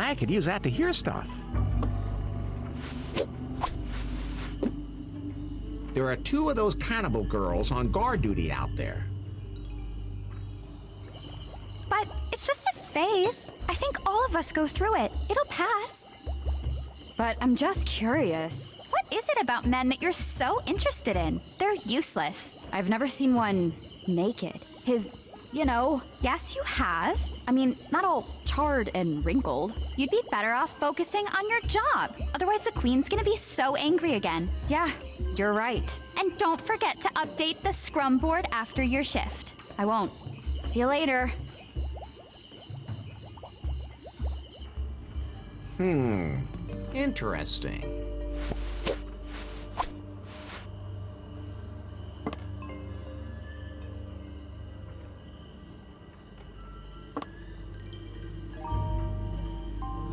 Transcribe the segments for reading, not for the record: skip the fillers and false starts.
I could use that to hear stuff. There are 2 of those cannibal girls on guard duty out there. But it's just a phase. I think all of us go through it. It'll pass. But I'm just curious. What is it about men that you're so interested in? They're useless. I've never seen one naked. Yes, you have. I mean, not all charred and wrinkled. You'd be better off focusing on your job. Otherwise, the queen's gonna be so angry again. Yeah, you're right. And don't forget to update the scrum board after your shift. I won't. See you later. Interesting.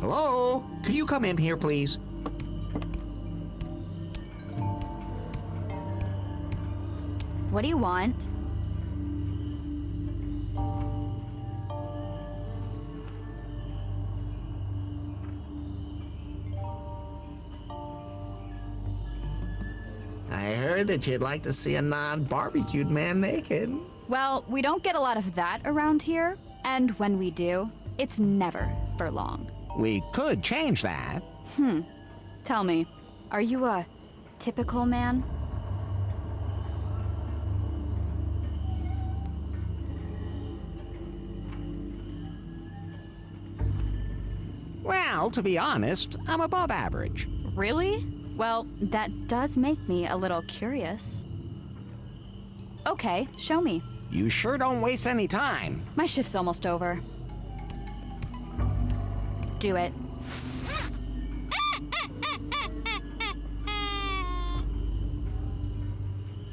Hello? Could you come in here, please? What do you want? I heard that you'd like to see a non-barbecued man naked. Well, we don't get a lot of that around here. And when we do, it's never for long. We could change that. Tell me, are you a typical man? Well, to be honest, I'm above average. Really? Well, that does make me a little curious. Okay, show me. You sure don't waste any time. My shift's almost over. Do it.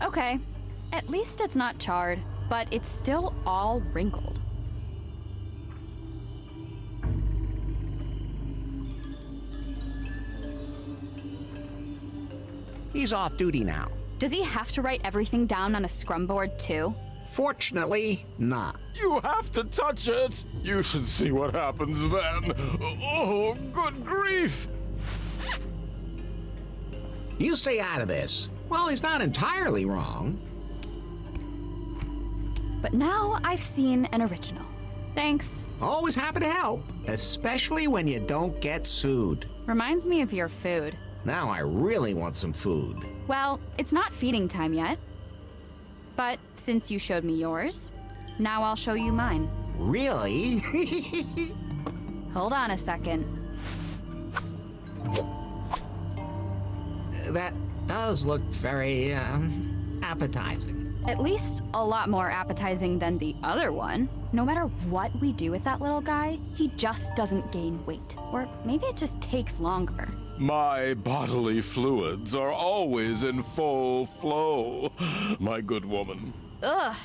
Okay, at least it's not charred, but it's still all wrinkled. He's off duty now. Does he have to write everything down on a scrum board too? Fortunately, not. You have to touch it. You should see what happens then. Oh, good grief. You stay out of this. Well, he's not entirely wrong. But now I've seen an original. Thanks. Always happy to help, especially when you don't get sued. Reminds me of your food. Now I really want some food. Well, it's not feeding time yet. But since you showed me yours, now I'll show you mine. Really? Hold on a second. That does look very, appetizing. At least a lot more appetizing than the other one. No matter what we do with that little guy, he just doesn't gain weight. Or maybe it just takes longer. My bodily fluids are always in full flow, my good woman. Ugh.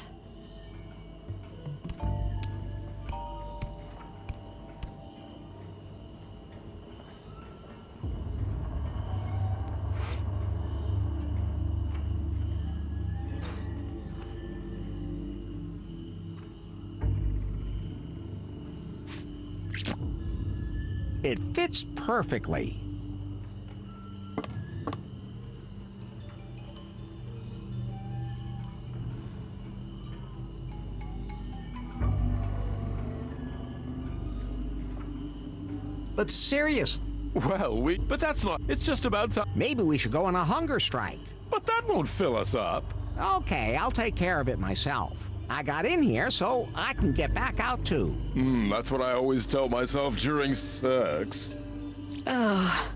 It fits perfectly. But seriously, Well, but that's not, it's just about time. maybe we should go on a hunger strike. But that won't fill us up. Okay, I'll take care of it myself. I got in here so I can get back out too. That's what I always tell myself during sex. Ugh.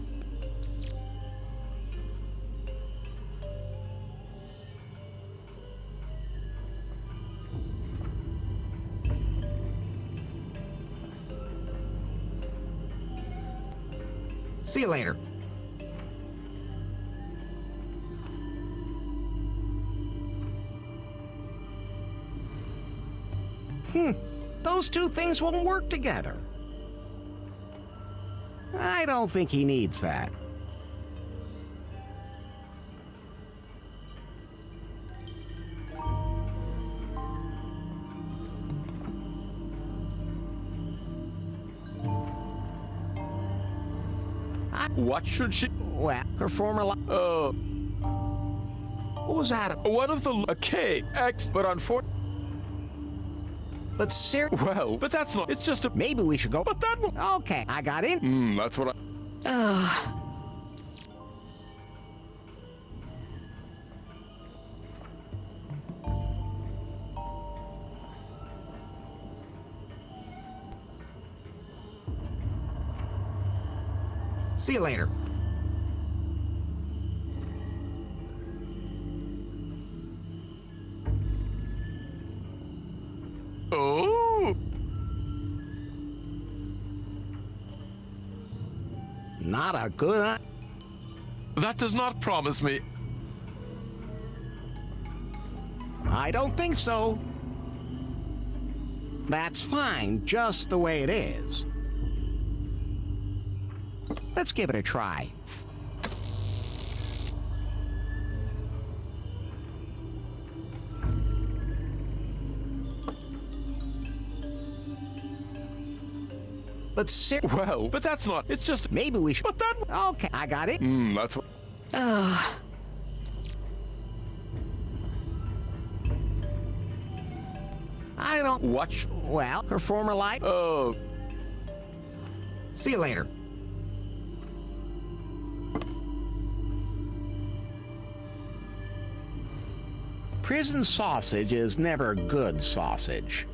See you later. Those 2 things won't work together. I don't think he needs that. What should she? Well, her former life. What was that? One of the a K X, but unfortunately. But Well, but that's not. It's just a. maybe we should go. But that one. Okay, I got in. That's what I. See you later. Oh. Not a good. That does not promise me. I don't think so. That's fine, just the way it is. Let's give it a try. But Well, but that's not. It's just. maybe we should. But that. Okay, I got it. That's what. I don't. Watch. Well, her former life. Oh. See you later. Prison sausage is never good sausage.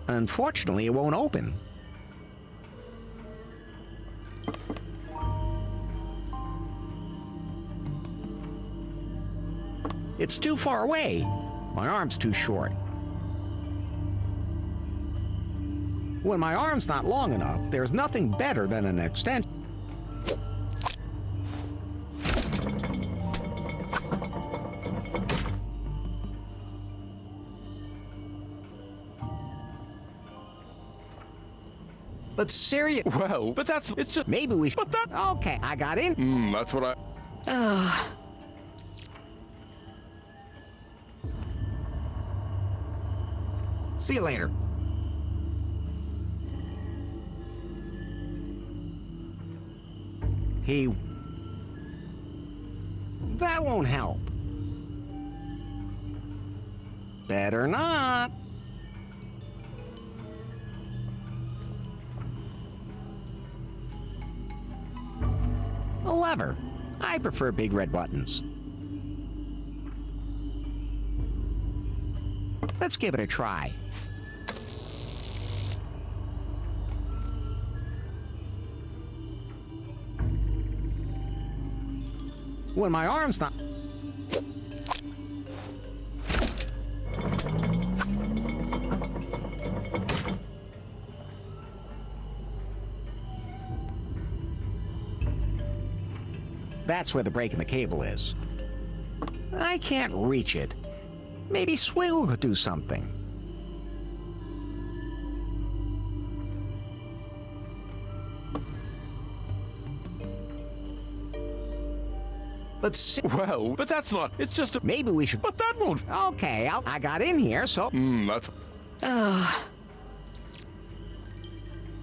Unfortunately, it won't open. It's too far away. My arm's too short. When my arm's not long enough, there's nothing better than an extension. But seriously, Well, but that's. It's just. maybe we should. But that. Okay, I got in. That's what I. See you later. That won't help. Better not. A lever. I prefer big red buttons. Let's give it a try. When my arm's not... That's where the break in the cable is. I can't reach it. Maybe Swiggle could do something. But Well, but that's not. It's just a. maybe we should... But that won't. Okay, I got in here, so... That's.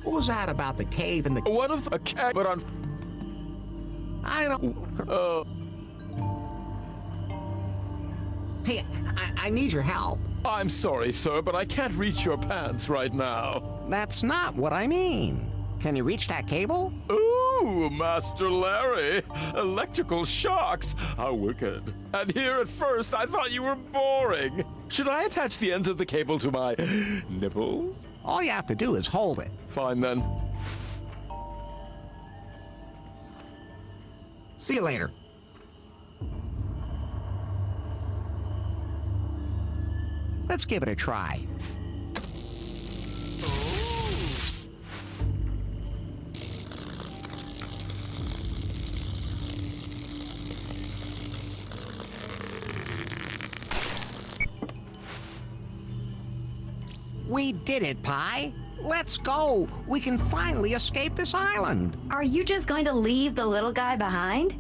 What was that about the cave and the... One of a cat, but on. I don't... Hey, I need your help. I'm sorry, sir, but I can't reach your pants right now. That's not what I mean. Can you reach that cable? Ooh, Master Larry. Electrical shocks. How wicked. And here at first, I thought you were boring. Should I attach the ends of the cable to my nipples? All you have to do is hold it. Fine then. See you later. Let's give it a try. We did it, Pi. Let's go. We can finally escape this island. Are you just going to leave the little guy behind?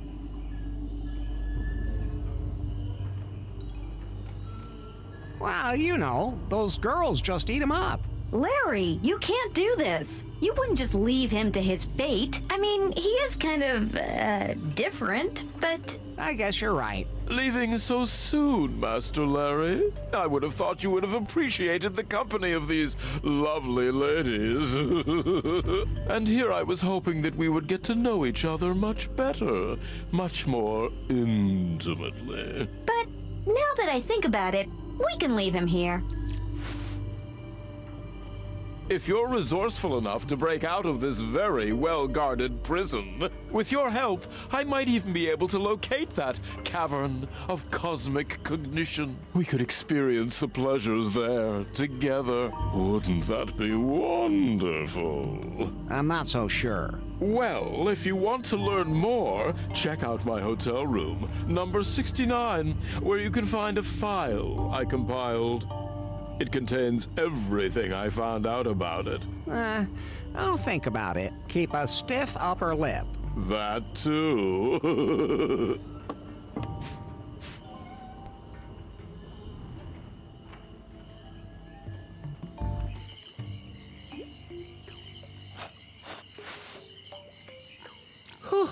Well, you know, those girls just eat him up. Larry, you can't do this. You wouldn't just leave him to his fate. I mean, he is kind of, different, but... I guess you're right. Leaving so soon, Master Larry? I would have thought you would have appreciated the company of these lovely ladies. And here I was hoping that we would get to know each other much better, much more intimately. But now that I think about it, we can leave him here. If you're resourceful enough to break out of this very well-guarded prison, with your help, I might even be able to locate that cavern of cosmic cognition. We could experience the pleasures there together. Wouldn't that be wonderful? I'm not so sure. Well, if you want to learn more, check out my hotel room, number 69, where you can find a file I compiled. It contains everything I found out about it. I'll think about it. Keep a stiff upper lip. That too. Whew,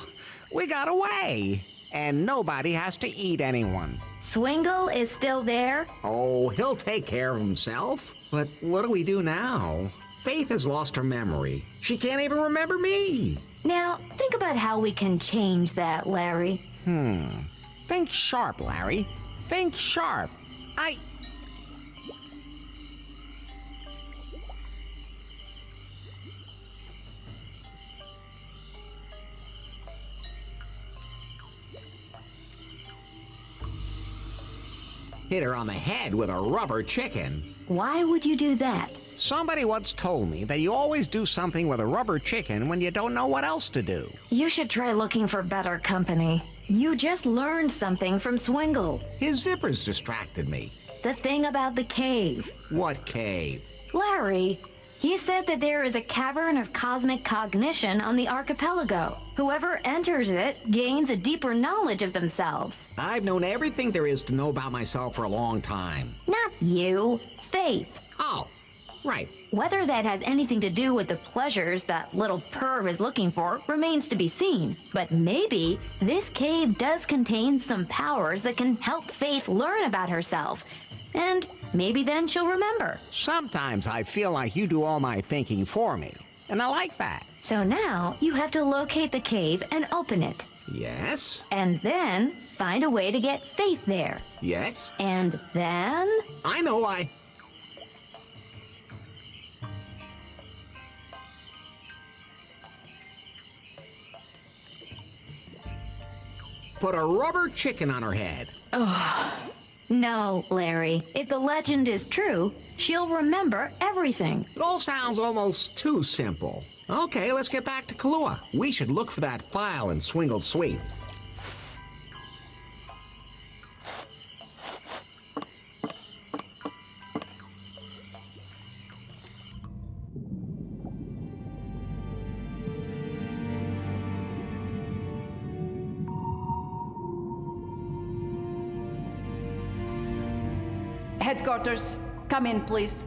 we got away. And nobody has to eat anyone. Swingle is still there? Oh, he'll take care of himself. But what do we do now? Faith has lost her memory. She can't even remember me. Now, think about how we can change that, Larry. Think sharp, Larry. Think sharp. Hit her on the head with a rubber chicken. Why would you do that? Somebody once told me that you always do something with a rubber chicken when you don't know what else to do. You should try looking for better company. You just learned something from Swingle. His zippers distracted me. The thing about the cave. What cave? Larry, he said that there is a cavern of cosmic cognition on the archipelago. Whoever enters it gains a deeper knowledge of themselves. I've known everything there is to know about myself for a long time. Not you, Faith. Oh, right. Whether that has anything to do with the pleasures that little perv is looking for remains to be seen. But maybe this cave does contain some powers that can help Faith learn about herself. And maybe then she'll remember. Sometimes I feel like you do all my thinking for me, and I like that. So now you have to locate the cave and open it. Yes? And then find a way to get Faith there. Yes? And then... I know Put a rubber chicken on her head. No, Larry. If the legend is true, she'll remember everything. It all sounds almost too simple. Okay, let's get back to Kahlua. We should look for that file in Swingle's suite. Headquarters, come in, please.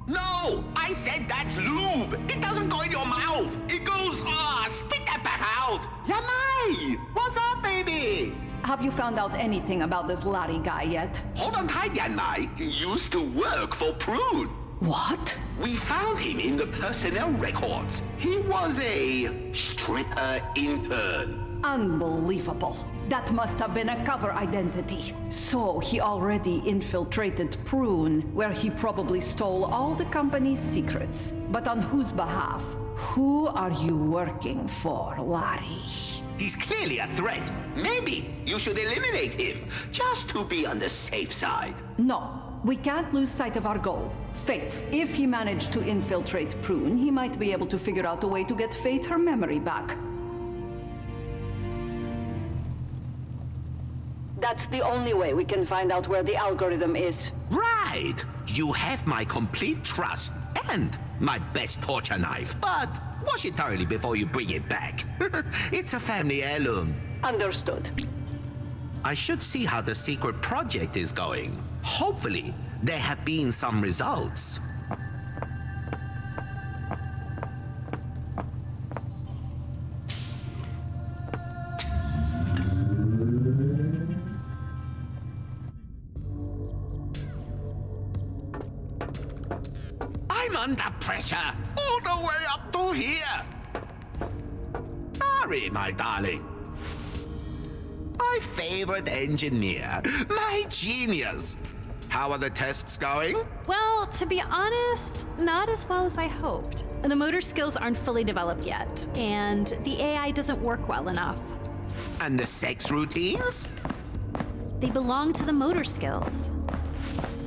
No! I said that's lube! It doesn't go in your mouth! It goes, spit that back out! Yamai! What's up, baby? Have you found out anything about this Larry guy yet? Hold on tight, Yanmai. He used to work for Prune. What? We found him in the personnel records. He was a stripper intern. Unbelievable. That must have been a cover identity. So he already infiltrated Prune, where he probably stole all the company's secrets. But on whose behalf? Who are you working for, Larry? He's clearly a threat. Maybe you should eliminate him, just to be on the safe side. No, we can't lose sight of our goal. Faith. If he managed to infiltrate Prune, he might be able to figure out a way to get Faith her memory back. That's the only way we can find out where the algorithm is. Right! You have my complete trust and my best torture knife, but wash it thoroughly before you bring it back. It's a family heirloom. Understood. I should see how the secret project is going. Hopefully, there have been some results. I'm under pressure all the way up to here. Sorry, my darling. My favorite engineer, my genius. How are the tests going? Well, to be honest, not as well as I hoped. The motor skills aren't fully developed yet, and the AI doesn't work well enough. And the sex routines? They belong to the motor skills.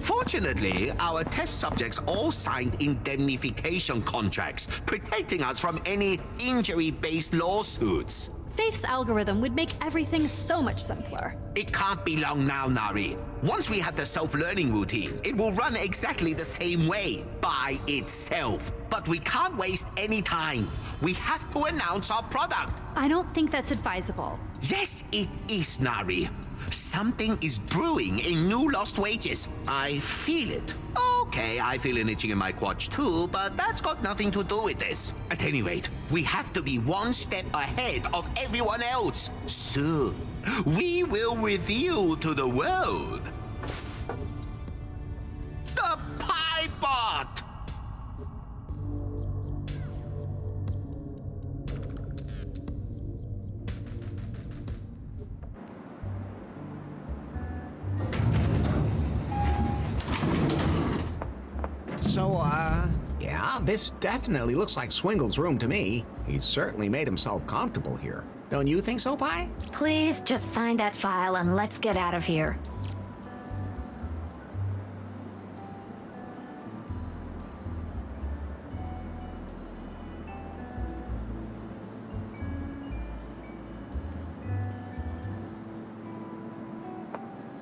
Fortunately, our test subjects all signed indemnification contracts, protecting us from any injury-based lawsuits. Faith's algorithm would make everything so much simpler. It can't be long now, Nari. Once we have the self-learning routine, it will run exactly the same way, by itself. But we can't waste any time. We have to announce our product. I don't think that's advisable. Yes, it is, Nari. Something is brewing in new lost wages. I feel it. Okay, I feel an itching in my crotch too, but that's got nothing to do with this. At any rate, we have to be one step ahead of everyone else. Soon, we will reveal to the world the Pie Bot. So, yeah, this definitely looks like Swingle's room to me. He's certainly made himself comfortable here. Don't you think so, Pi? Please just find that file and let's get out of here.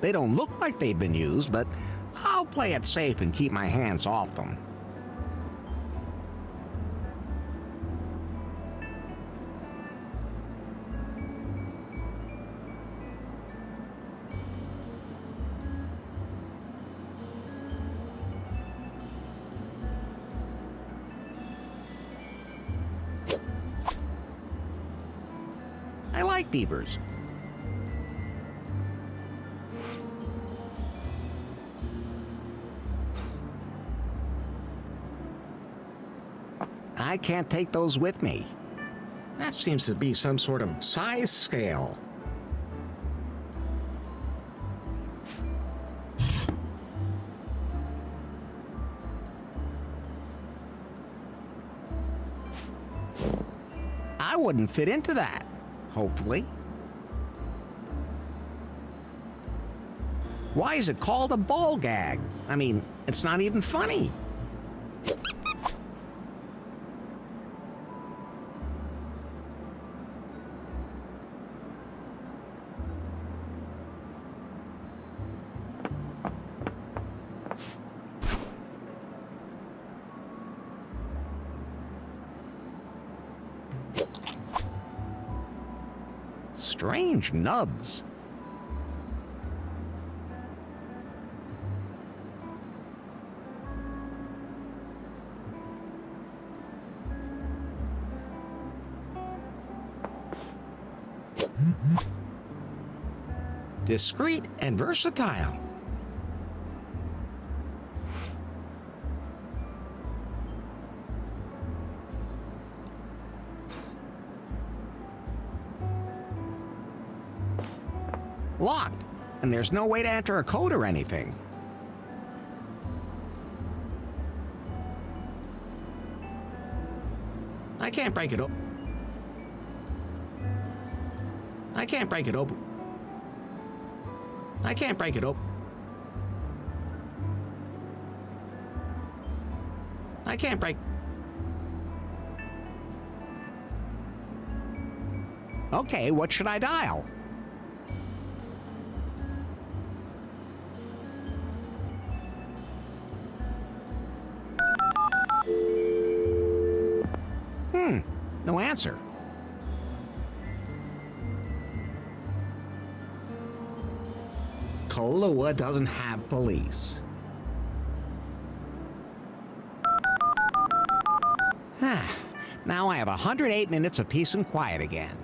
They don't look like they've been used, but I'll play it safe and keep my hands off them. I like beavers. I can't take those with me. That seems to be some sort of size scale. I wouldn't fit into that, hopefully. Why is it called a ball gag? I mean, it's not even funny. Strange nubs. Discreet and versatile. Locked, and there's no way to enter a code or anything. I can't break it open. I can't break it open. I can't break it open. I can't break. Okay, what should I dial? No answer. Kahlua doesn't have police. Now I have 108 minutes of peace and quiet again.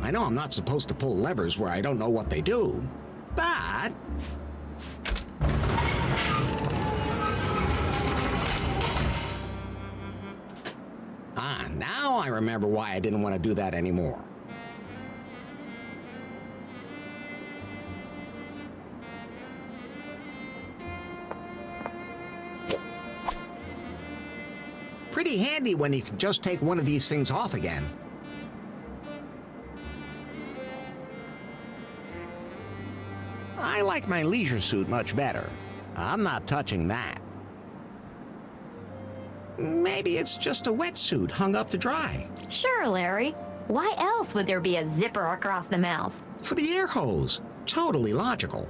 I know I'm not supposed to pull levers where I don't know what they do, but... Now I remember why I didn't want to do that anymore. Pretty handy when you can just take one of these things off again. I like my leisure suit much better. I'm not touching that. Maybe it's just a wetsuit hung up to dry. Sure, Larry. Why else would there be a zipper across the mouth? For the air hose. Totally logical.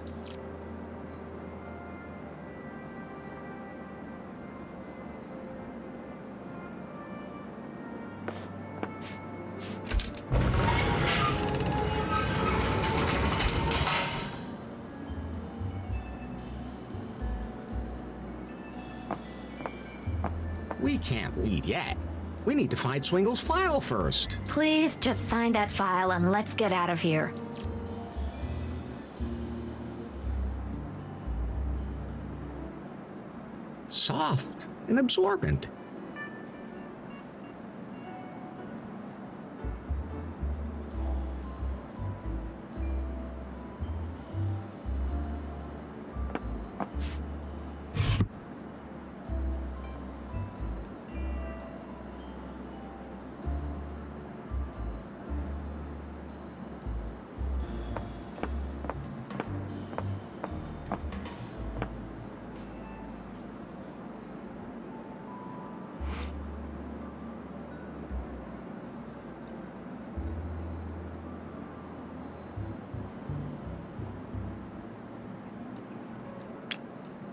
We can't leave yet. We need to find Swingle's file first. Please just find that file and let's get out of here. Soft and absorbent.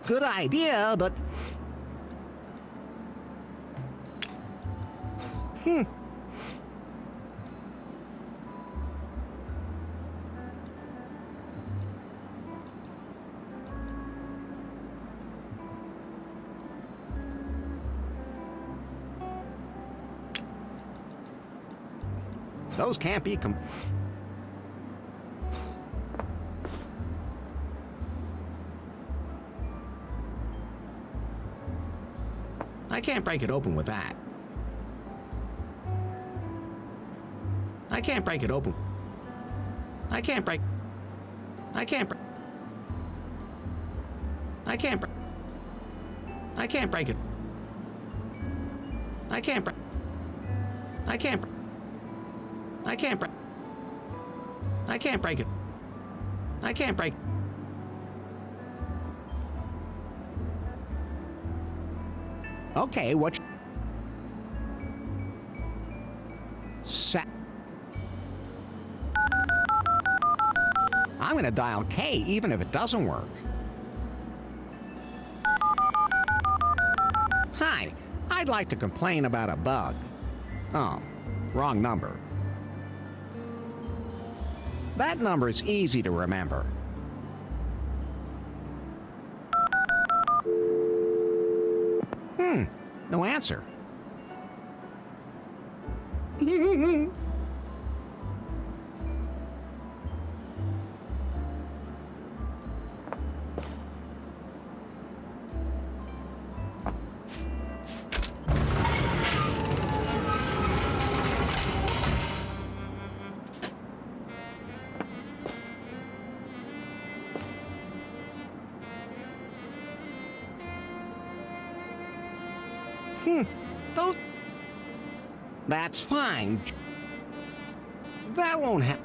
Good idea, but... Those can't be I can't break it open with that. I can't break it open. I can't break... I can't break... I can't break... I can't break it. I can't break... I can't break... I can't break... I can't break it. I can't break... Okay, what... I'm gonna dial K even if it doesn't work. Hi, I'd like to complain about a bug. Oh, wrong number. That number is easy to remember. No answer. Those... That's fine. That won't happen.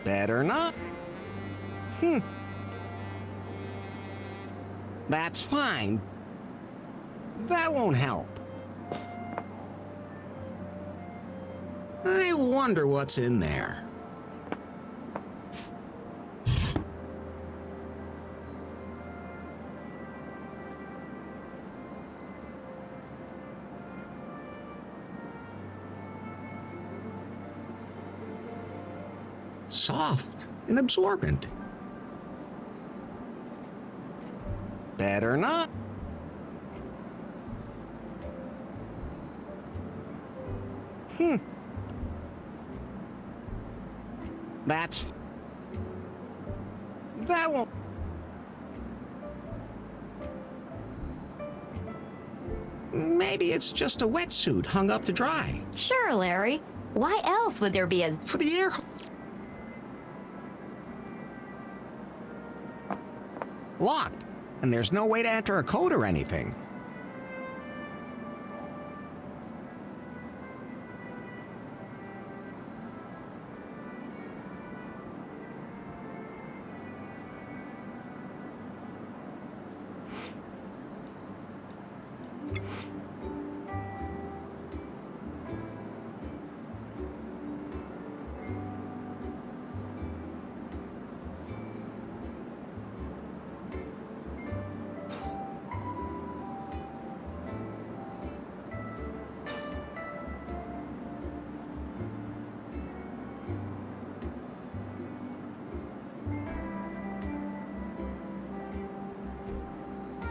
Better not. That's fine. That won't help. I wonder what's in there. Soft and absorbent. Better not. That's... That won't... Maybe it's just a wetsuit hung up to dry. Sure, Larry. Why else would there be a... For the air... Locked. And there's no way to enter a code or anything.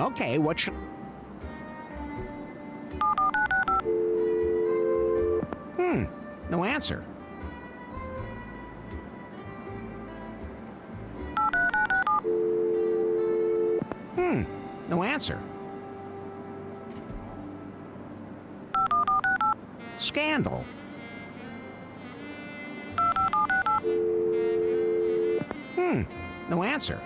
Okay, what should... No answer. No answer. Scandal. No answer.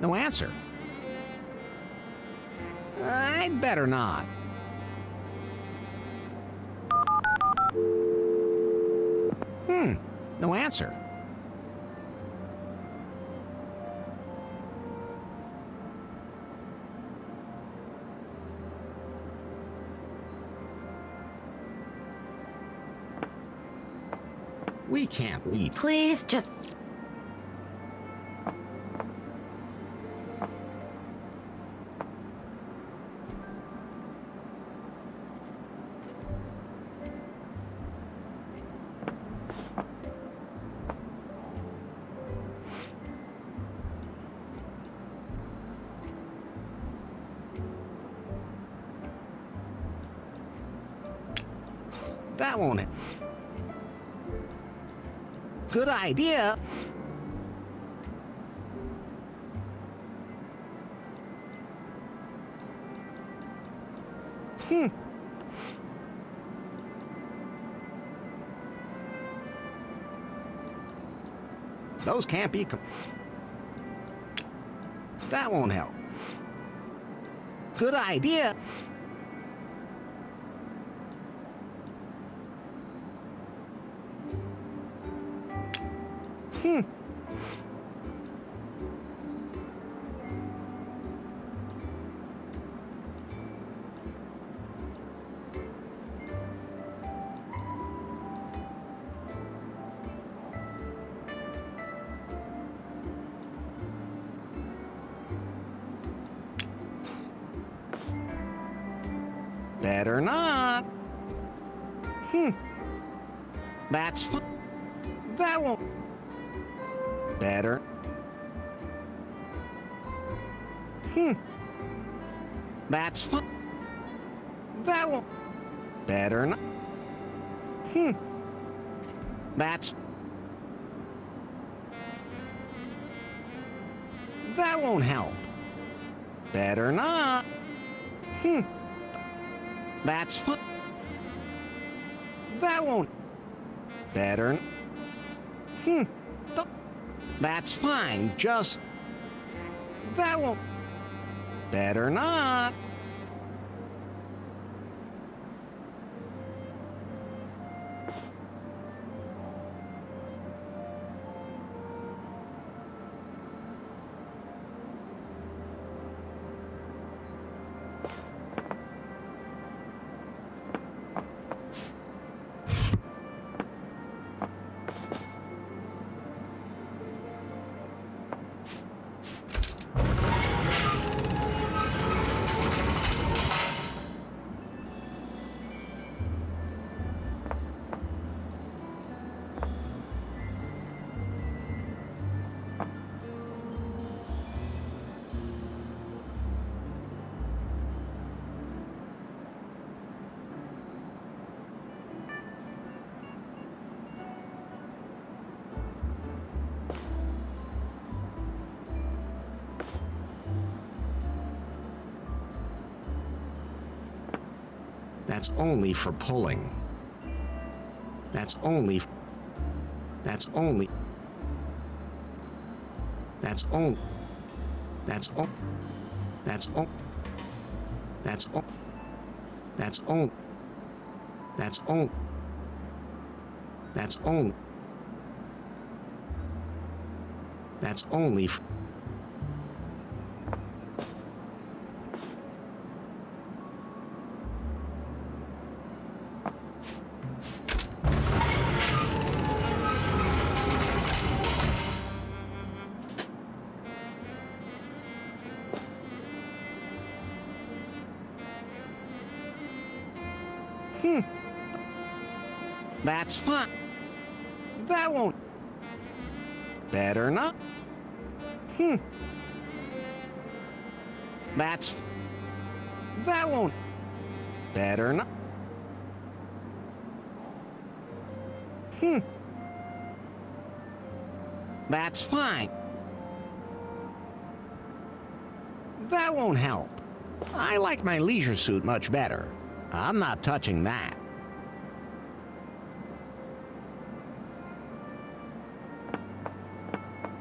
No answer. I'd better not. No answer. We can't leave. Please, just... That won't... Good idea. Those can't be... That won't help. Good idea. Better not. That's... That won't... Better. That's... That won't... Better not. That's... That won't help. Better not. That's... That won't... Better... That's fine, just... That won't... Better not. That's only for pulling. That's only. That's only. That's only. That's all. That's all. That's all. That's all. That's all. That's only. That's only. That's fine. That won't. Better not. That's. That won't. Better not. That's fine. That won't help. I like my leisure suit much better. I'm not touching that.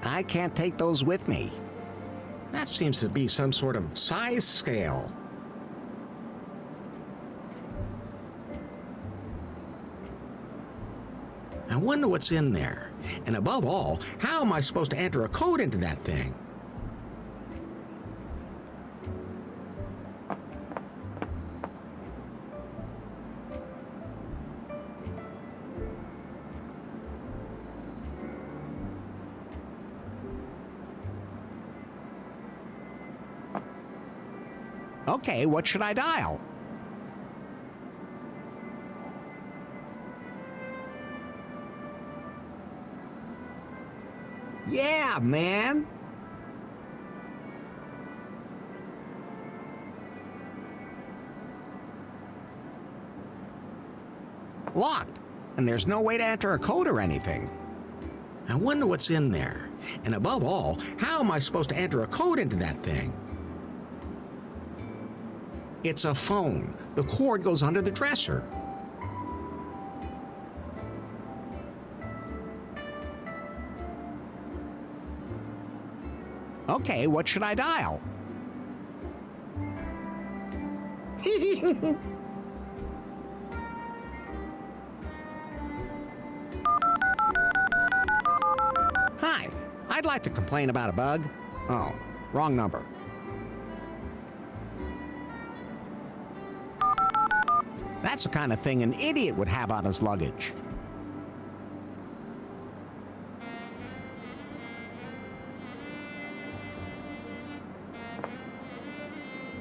I can't take those with me. That seems to be some sort of size scale. I wonder what's in there. And above all, how am I supposed to enter a code into that thing? Okay, what should I dial? Yeah, man. Locked, and there's no way to enter a code or anything. I wonder what's in there. And above all, how am I supposed to enter a code into that thing? It's a phone. The cord goes under the dresser. Okay, what should I dial? Hi, I'd like to complain about a bug. Oh, wrong number. That's the kind of thing an idiot would have on his luggage.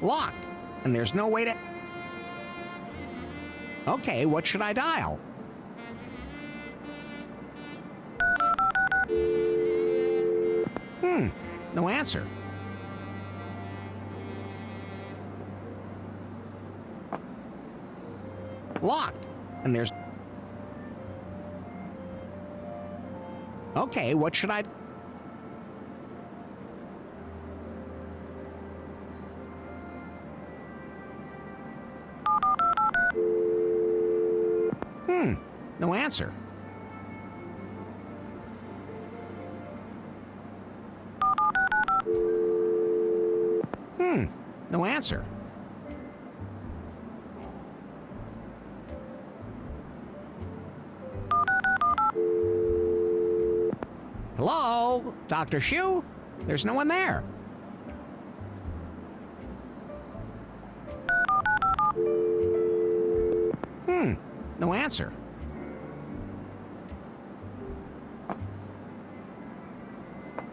Locked, and there's no way to... Okay, what should I dial? No answer. Locked, and there's... Okay, what should I... No answer. No answer. Hello? Dr. Shu? There's no one there. No answer.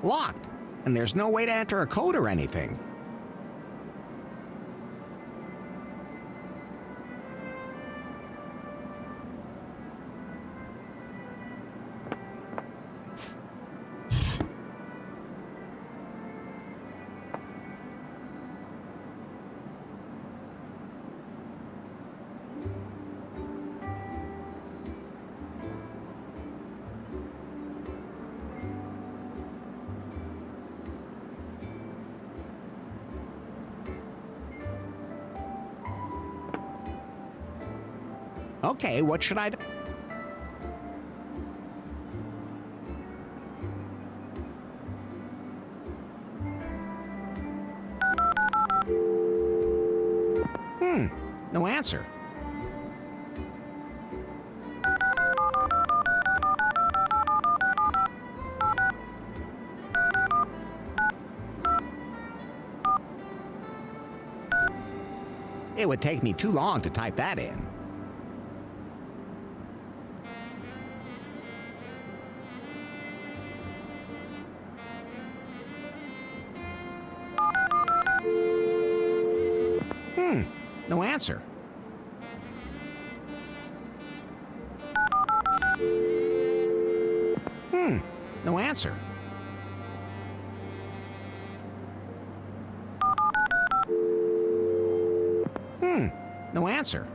Locked, and there's no way to enter a code or anything. Okay, what should I do? No answer. It would take me too long to type that in. No answer. No answer. No answer.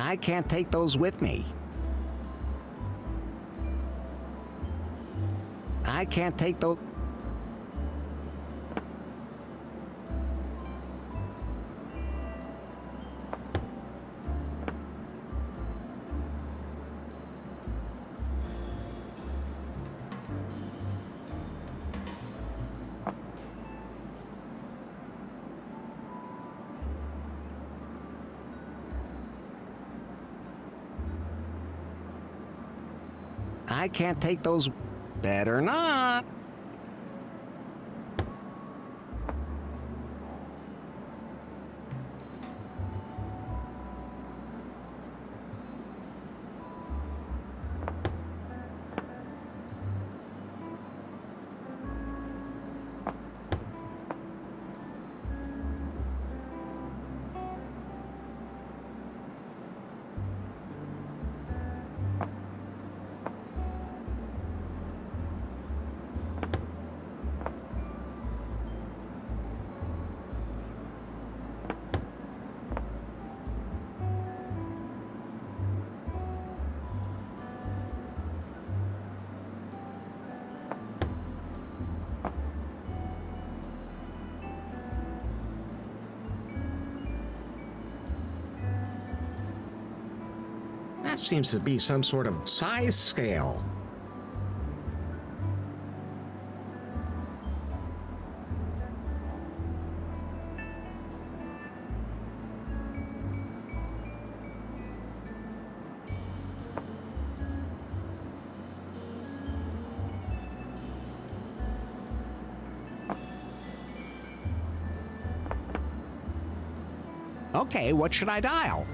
I can't take those with me. I can't take those... I can't take those... Better not. seems to be some sort of size scale. Okay, what should I dial?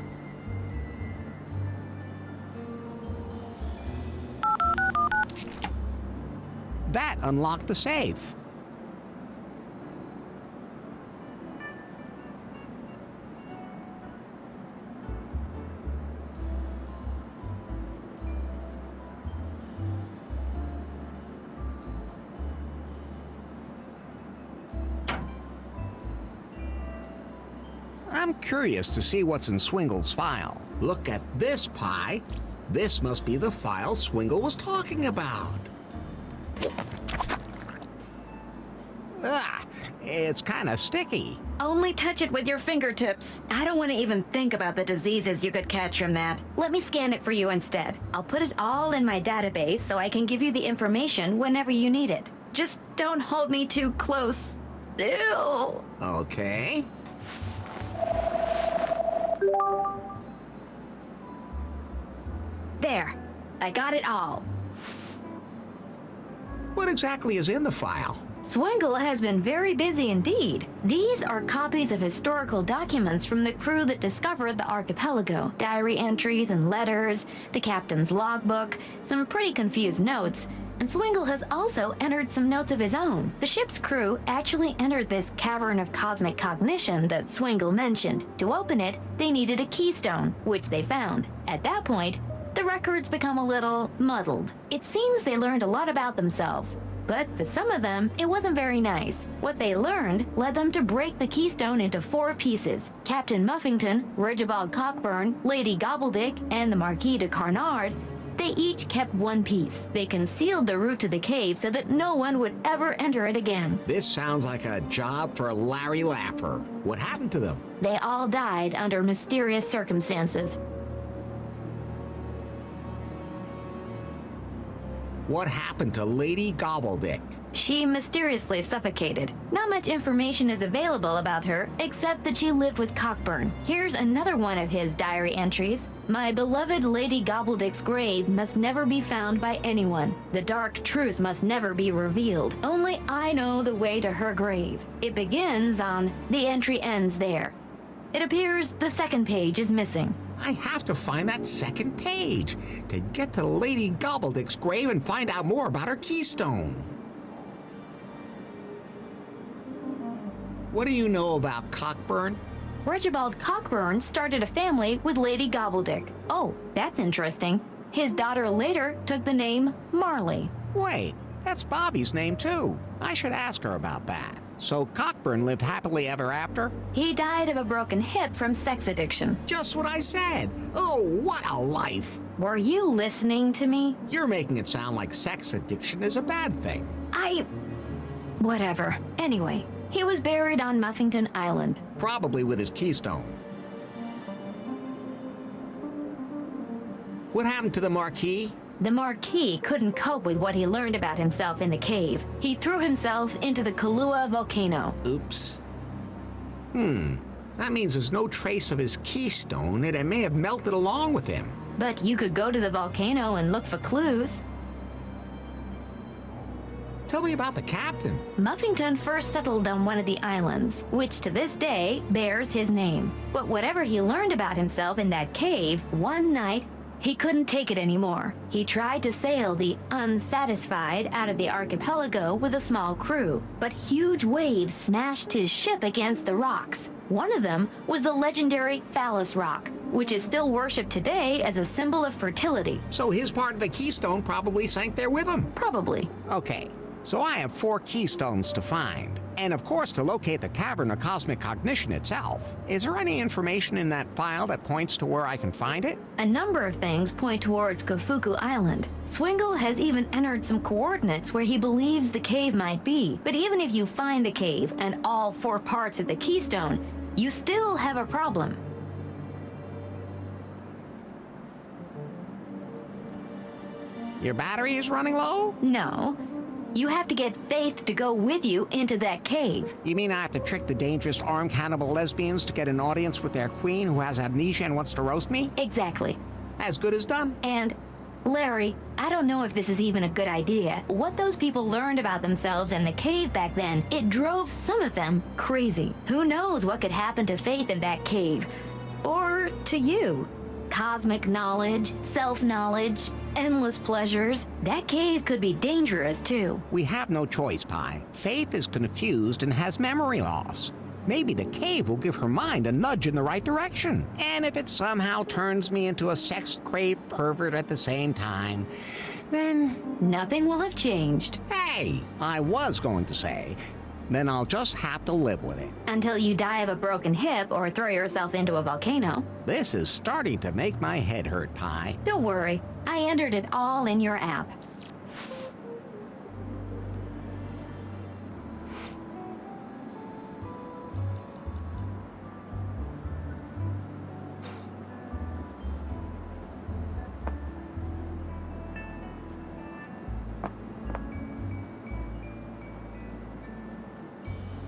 That unlocked the safe. I'm curious to see what's in Swingle's file. Look at this pie. This must be the file Swingle was talking about. Ah, it's kind of sticky. Only touch it with your fingertips. I don't want to even think about the diseases you could catch from that. Let me scan it for you instead. I'll put it all in my database so I can give you the information whenever you need it. Just don't hold me too close. Ew. Okay. There. I got it all. What exactly is in the file? Swingle has been very busy indeed. These are copies of historical documents from the crew that discovered the archipelago. Diary entries and letters, the captain's logbook, some pretty confused notes, and Swingle has also entered some notes of his own. The ship's crew actually entered this cavern of cosmic cognition that Swingle mentioned. To open it, they needed a keystone, which they found. At that point, the records become a little muddled. It seems they learned a lot about themselves, but for some of them, it wasn't very nice. What they learned led them to break the keystone into 4 pieces. Captain Muffington, Regibald Cockburn, Lady Gobbledick, and the Marquis de Carnard, they each kept 1 piece. They concealed the route to the cave so that no one would ever enter it again. This sounds like a job for Larry Laffer. What happened to them? They all died under mysterious circumstances. What happened to Lady Gobbledick? She mysteriously suffocated. Not much information is available about her, except that she lived with Cockburn. Here's another one of his diary entries. My beloved Lady Gobbledick's grave must never be found by anyone. The dark truth must never be revealed. Only I know the way to her grave. It begins on, the entry ends there. It appears the second page is missing. I have to find that second page to get to Lady Gobbledick's grave and find out more about her keystone. What do you know about Cockburn? Regibald Cockburn started a family with Lady Gobbledick. Oh, that's interesting. His daughter later took the name Marley. Wait, that's Bobby's name too. I should ask her about that. So Cockburn lived happily ever after? He died of a broken hip from sex addiction. Just what I said. Oh, what a life. Were you listening to me? You're making it sound like sex addiction is a bad thing. Whatever. Anyway, he was buried on Muffington Island. Probably with his keystone. What happened to the Marquis? The Marquis couldn't cope with what he learned about himself in the cave. He threw himself into the Kahlua volcano. Oops. That means there's no trace of his keystone, and it may have melted along with him. But you could go to the volcano and look for clues. Tell me about the captain. Muffington first settled on one of the islands, which to this day bears his name. But whatever he learned about himself in that cave, one night, he couldn't take it anymore. He tried to sail the Unsatisfied out of the archipelago with a small crew, but huge waves smashed his ship against the rocks. One of them was the legendary Phallus Rock, which is still worshipped today as a symbol of fertility. So his part of the keystone probably sank there with him. Probably. Okay, so I have 4 keystones to find. And of course to locate the Cavern of Cosmic Cognition itself. Is there any information in that file that points to where I can find it? A number of things point towards Kofuku Island. Swingle has even entered some coordinates where he believes the cave might be. But even if you find the cave and all 4 parts of the keystone, you still have a problem. Your battery is running low? No. You have to get Faith to go with you into that cave. You mean I have to trick the dangerous armed cannibal lesbians to get an audience with their queen who has amnesia and wants to roast me? Exactly. As good as done. And, Larry, I don't know if this is even a good idea. What those people learned about themselves in the cave back then, it drove some of them crazy. Who knows what could happen to Faith in that cave? Or to you? Cosmic knowledge, self-knowledge, endless pleasures. That cave could be dangerous, too. We have no choice, Pi. Faith is confused and has memory loss. Maybe the cave will give her mind a nudge in the right direction. And if it somehow turns me into a sex-craved pervert at the same time, then... Nothing will have changed. Hey, I was going to say, then I'll just have to live with it. Until you die of a broken hip or throw yourself into a volcano. This is starting to make my head hurt, Pi. Don't worry. I entered it all in your app.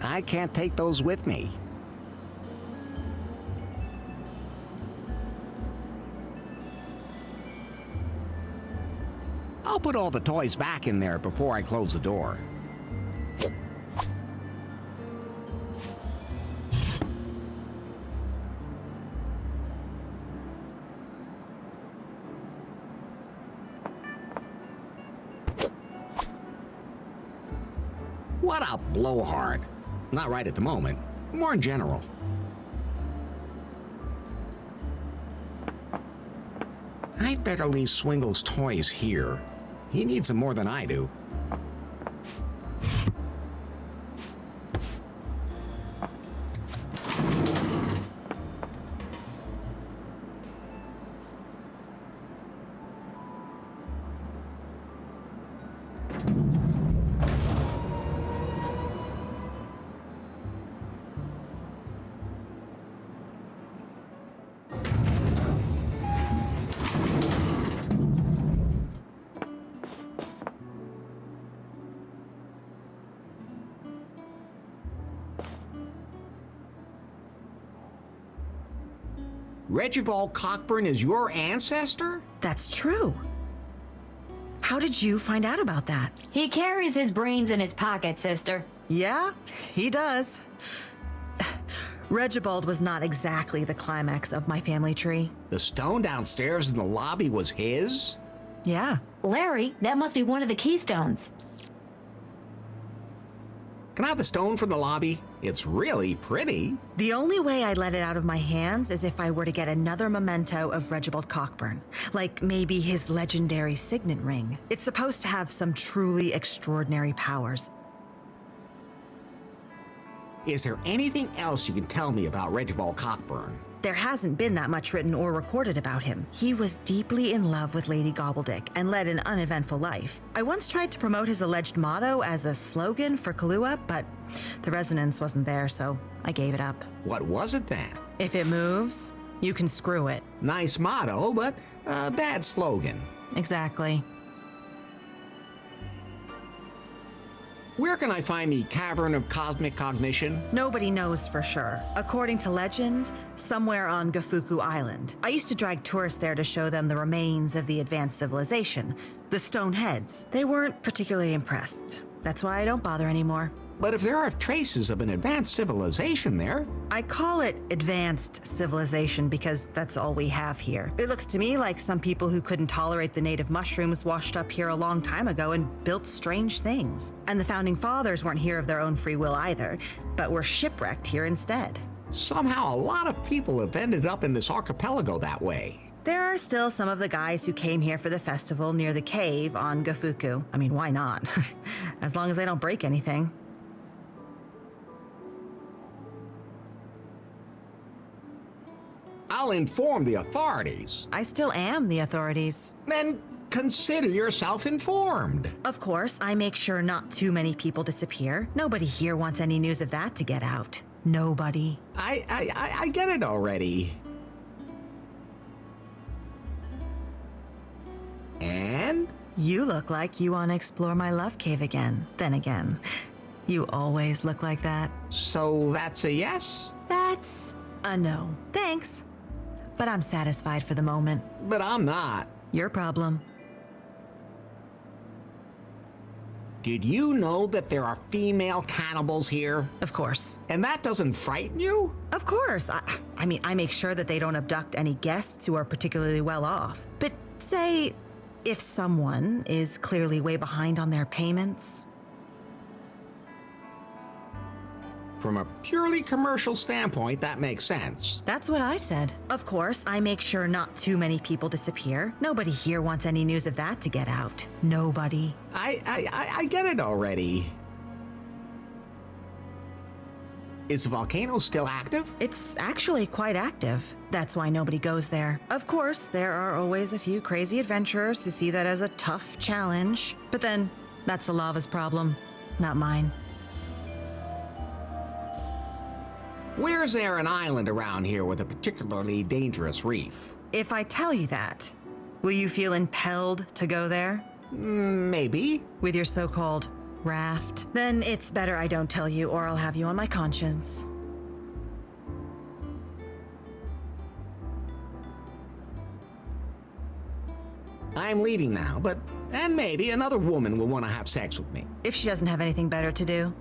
I can't take those with me. I'll put all the toys back in there before I close the door. What a blowhard. Not right at the moment. More in general. I'd better leave Swingle's toys here. He needs them more than I do. Regibald Cockburn is your ancestor? That's true. How did you find out about that? He carries his brains in his pocket, sister. Yeah, he does. Regibald was not exactly the climax of my family tree. The stone downstairs in the lobby was his? Yeah. Larry, that must be one of the keystones. Can I have the stone from the lobby? It's really pretty. The only way I'd let it out of my hands is if I were to get another memento of Regibald Cockburn. Like maybe his legendary signet ring. It's supposed to have some truly extraordinary powers. Is there anything else you can tell me about Regibald Cockburn? There hasn't been that much written or recorded about him. He was deeply in love with Lady Gobbledick and led an uneventful life. I once tried to promote his alleged motto as a slogan for Kahlua, but the resonance wasn't there, so I gave it up. What was it then? If it moves, you can screw it. Nice motto, but a bad slogan. Exactly. Where can I find the Cavern of Cosmic Cognition? Nobody knows for sure. According to legend, somewhere on Gafuku Island. I used to drag tourists there to show them the remains of the advanced civilization, the stone heads. They weren't particularly impressed. That's why I don't bother anymore. But if there are traces of an advanced civilization there... I call it advanced civilization because that's all we have here. It looks to me like some people who couldn't tolerate the native mushrooms washed up here a long time ago and built strange things. And the founding fathers weren't here of their own free will either, but were shipwrecked here instead. Somehow a lot of people have ended up in this archipelago that way. There are still some of the guys who came here for the festival near the cave on Gafuku. I mean, why not? As long as they don't break anything. I'll inform the authorities. I still am the authorities. Then consider yourself informed. Of course, I make sure not too many people disappear. Nobody here wants any news of that to get out. Nobody. I get it already. And You look like you want to explore my love cave again. Then again, you always look like that. So that's a yes? That's a no. Thanks. But I'm satisfied for the moment. But I'm not. Your problem. Did you know that there are female cannibals here? Of course. And that doesn't frighten you? Of course. I mean, I make sure that they don't abduct any guests who are particularly well off. But say, if someone is clearly way behind on their payments. From a purely commercial standpoint, that makes sense. That's what I said. Of course, I make sure not too many people disappear. Nobody here wants any news of that to get out. Nobody. I get it already. Is the volcano still active? It's actually quite active. That's why nobody goes there. Of course, there are always a few crazy adventurers who see that as a tough challenge. But then, that's the lava's problem, not mine. Where's there an island around here with a particularly dangerous reef? If I tell you that, will you feel impelled to go there? Maybe. With your so-called raft? Then it's better I don't tell you, or I'll have you on my conscience. I'm leaving now, and maybe another woman will want to have sex with me. If she doesn't have anything better to do.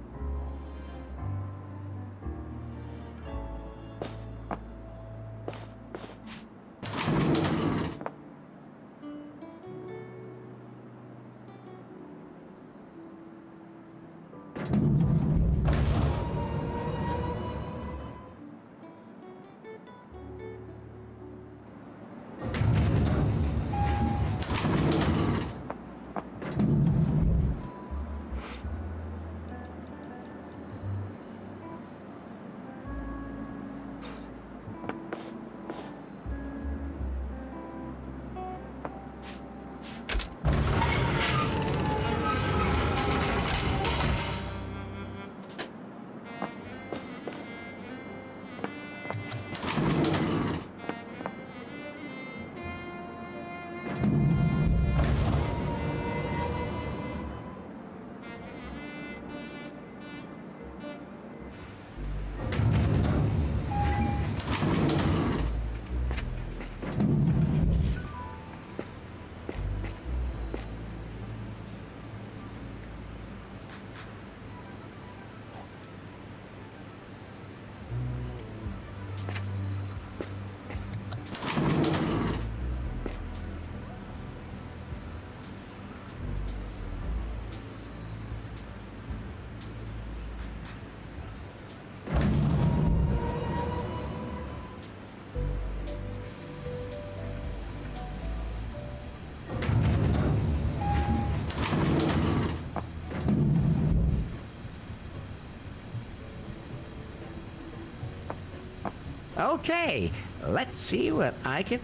Okay, let's see what I can...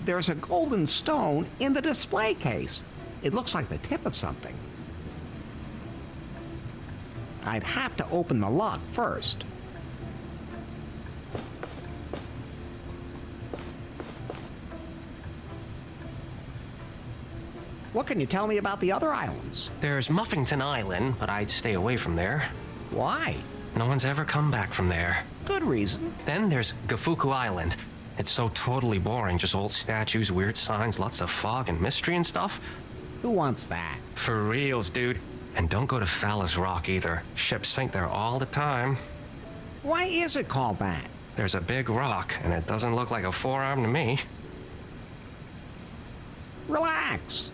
There's a golden stone in the display case. It looks like the tip of something. I'd have to open the lock first. What can you tell me about the other islands? There's Muffington Island, but I'd stay away from there. Why? No one's ever come back from there. Good reason. Then there's Gafuku Island. It's so totally boring, just old statues, weird signs, lots of fog and mystery and stuff. Who wants that? For reals, dude. And don't go to Phallus Rock either. Ships sink there all the time. Why is it called that? There's a big rock, and it doesn't look like a forearm to me. Relax.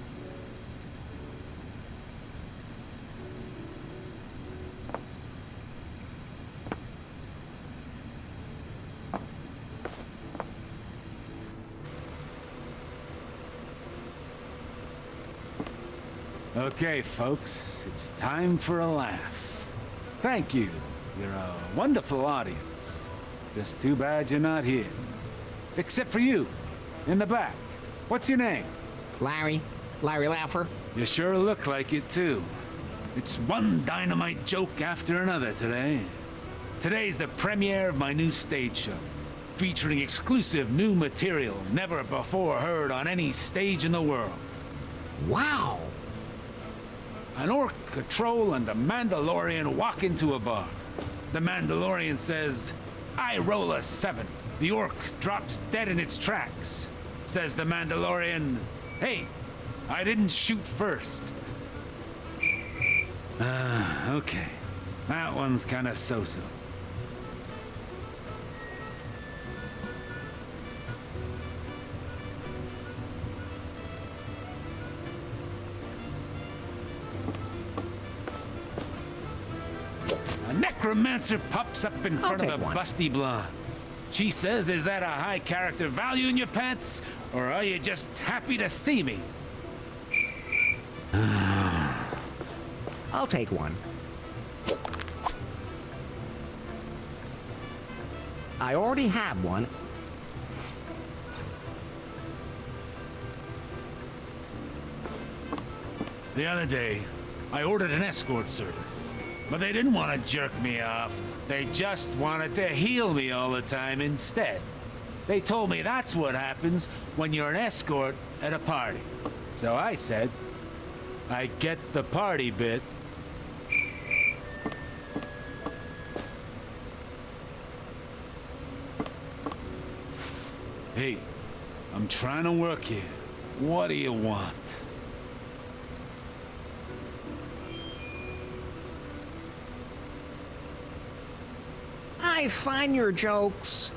Okay, folks, it's time for a laugh. Thank you. You're a wonderful audience. Just too bad you're not here. Except for you. In the back. What's your name? Larry Laugher. You sure look like it, too. It's one dynamite joke after another today. Today's the premiere of my new stage show, featuring exclusive new material never before heard on any stage in the world. Wow. An orc, a troll, and a Mandalorian walk into a bar. The Mandalorian says, "I roll a 7." The orc drops dead in its tracks. Says the Mandalorian, "Hey, I didn't shoot first." Okay. That one's kinda so-so. A necromancer pops up in front of take a one. busty blonde. She says, "Is that a high character value in your pants? Or are you just happy to see me?" I'll take one. I already have one. The other day, I ordered an escort service. But they didn't want to jerk me off. They just wanted to heal me all the time instead. They told me that's what happens when you're an escort at a party. So I said, I get the party bit. Hey, I'm trying to work here. What do you want? I find your jokes.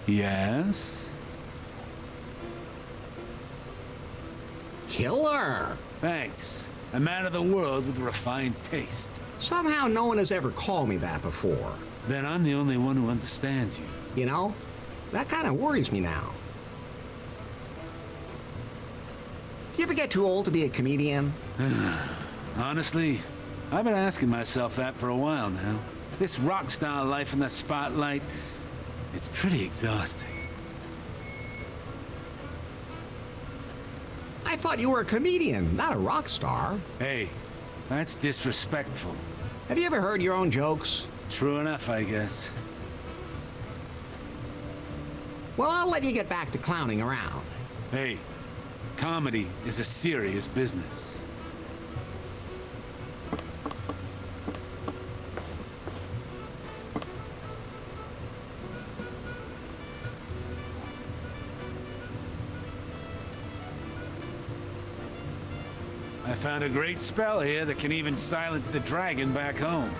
Yes? Killer. Thanks. A man of the world with refined taste. Somehow no one has ever called me that before. Then I'm the only one who understands you. You know, that kind of worries me now. Do you ever get too old to be a comedian? Honestly, I've been asking myself that for a while now. This rock star life in the spotlight, it's pretty exhausting. I thought you were a comedian, not a rock star. Hey, that's disrespectful. Have you ever heard your own jokes? True enough, I guess. Well, I'll let you get back to clowning around. Hey, comedy is a serious business. I found a great spell here that can even silence the dragon back home.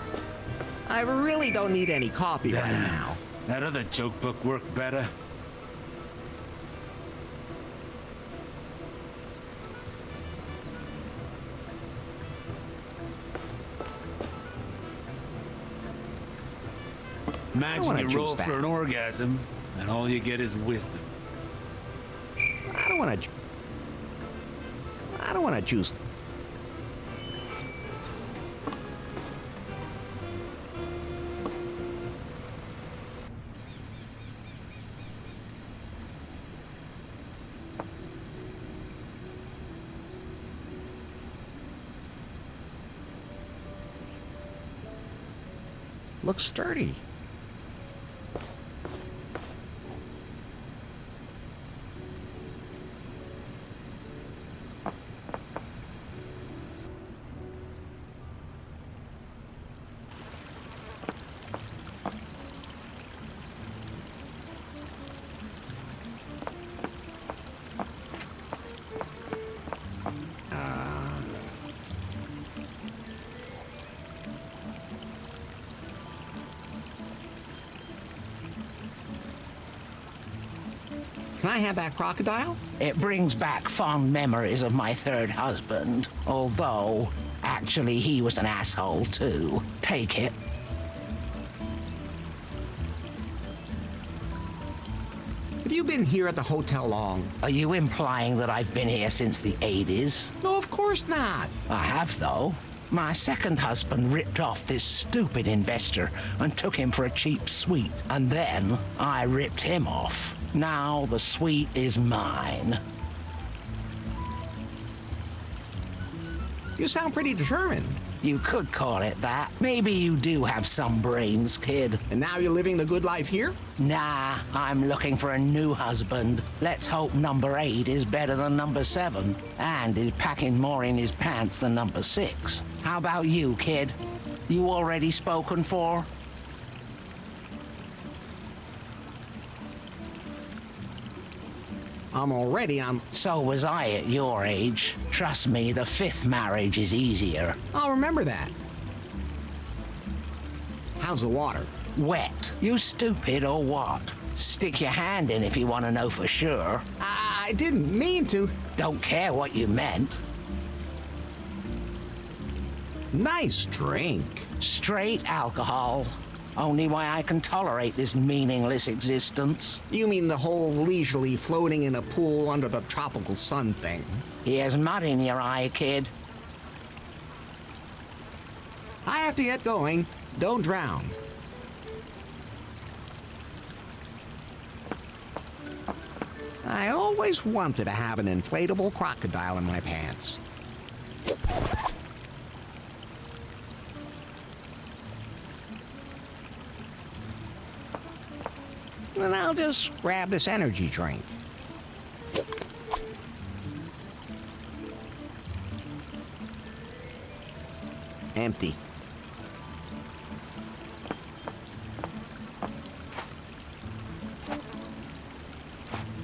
I really don't need any coffee right now. That other joke book worked better. Imagine wanna you juice roll that. for an orgasm, and all you get is wisdom. I don't want to juice. Looks sturdy. Can I have that crocodile? It brings back fond memories of my third husband, although, actually, he was an asshole too. Take it. Have you been here at the hotel long? Are you implying that I've been here since the 80s? No, of course not. I have, though. My second husband ripped off this stupid investor and took him for a cheap suite, and then I ripped him off. Now the suite is mine. You sound pretty determined. You could call it that. Maybe you do have some brains, kid. And now you're living the good life here? Nah, I'm looking for a new husband. Let's hope number 8 is better than number 7, and is packing more in his pants than number 6. How about you, kid? You already spoken for? So was I at your age. Trust me, the 5th marriage is easier. I'll remember that. How's the water? Wet. You stupid or what? Stick your hand in if you want to know for sure. I didn't mean to. Don't care what you meant. Nice drink. Straight alcohol. Only way I can tolerate this meaningless existence. You mean the whole leisurely floating in a pool under the tropical sun thing? Here's mud in your eye, kid. I have to get going. Don't drown. I always wanted to have an inflatable crocodile in my pants. Then I'll just grab this energy drink. Empty.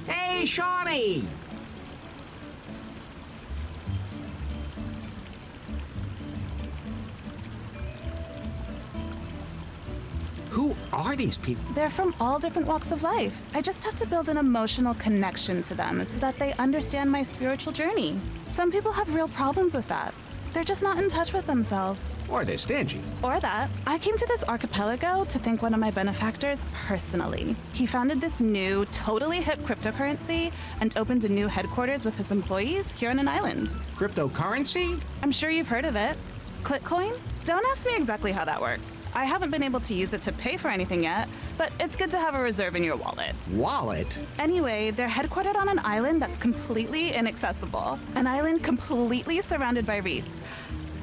Hey, Shawnee! Who are these people? They're from all different walks of life. I just have to build an emotional connection to them so that they understand my spiritual journey. Some people have real problems with that. They're just not in touch with themselves. Or they're stingy. Or that. I came to this archipelago to thank one of my benefactors personally. He founded this new, totally hip cryptocurrency and opened a new headquarters with his employees here on an island. Cryptocurrency? I'm sure you've heard of it. Clickcoin? Don't ask me exactly how that works. I haven't been able to use it to pay for anything yet, but it's good to have a reserve in your wallet. Wallet? Anyway, they're headquartered on an island that's completely inaccessible. An island completely surrounded by reefs.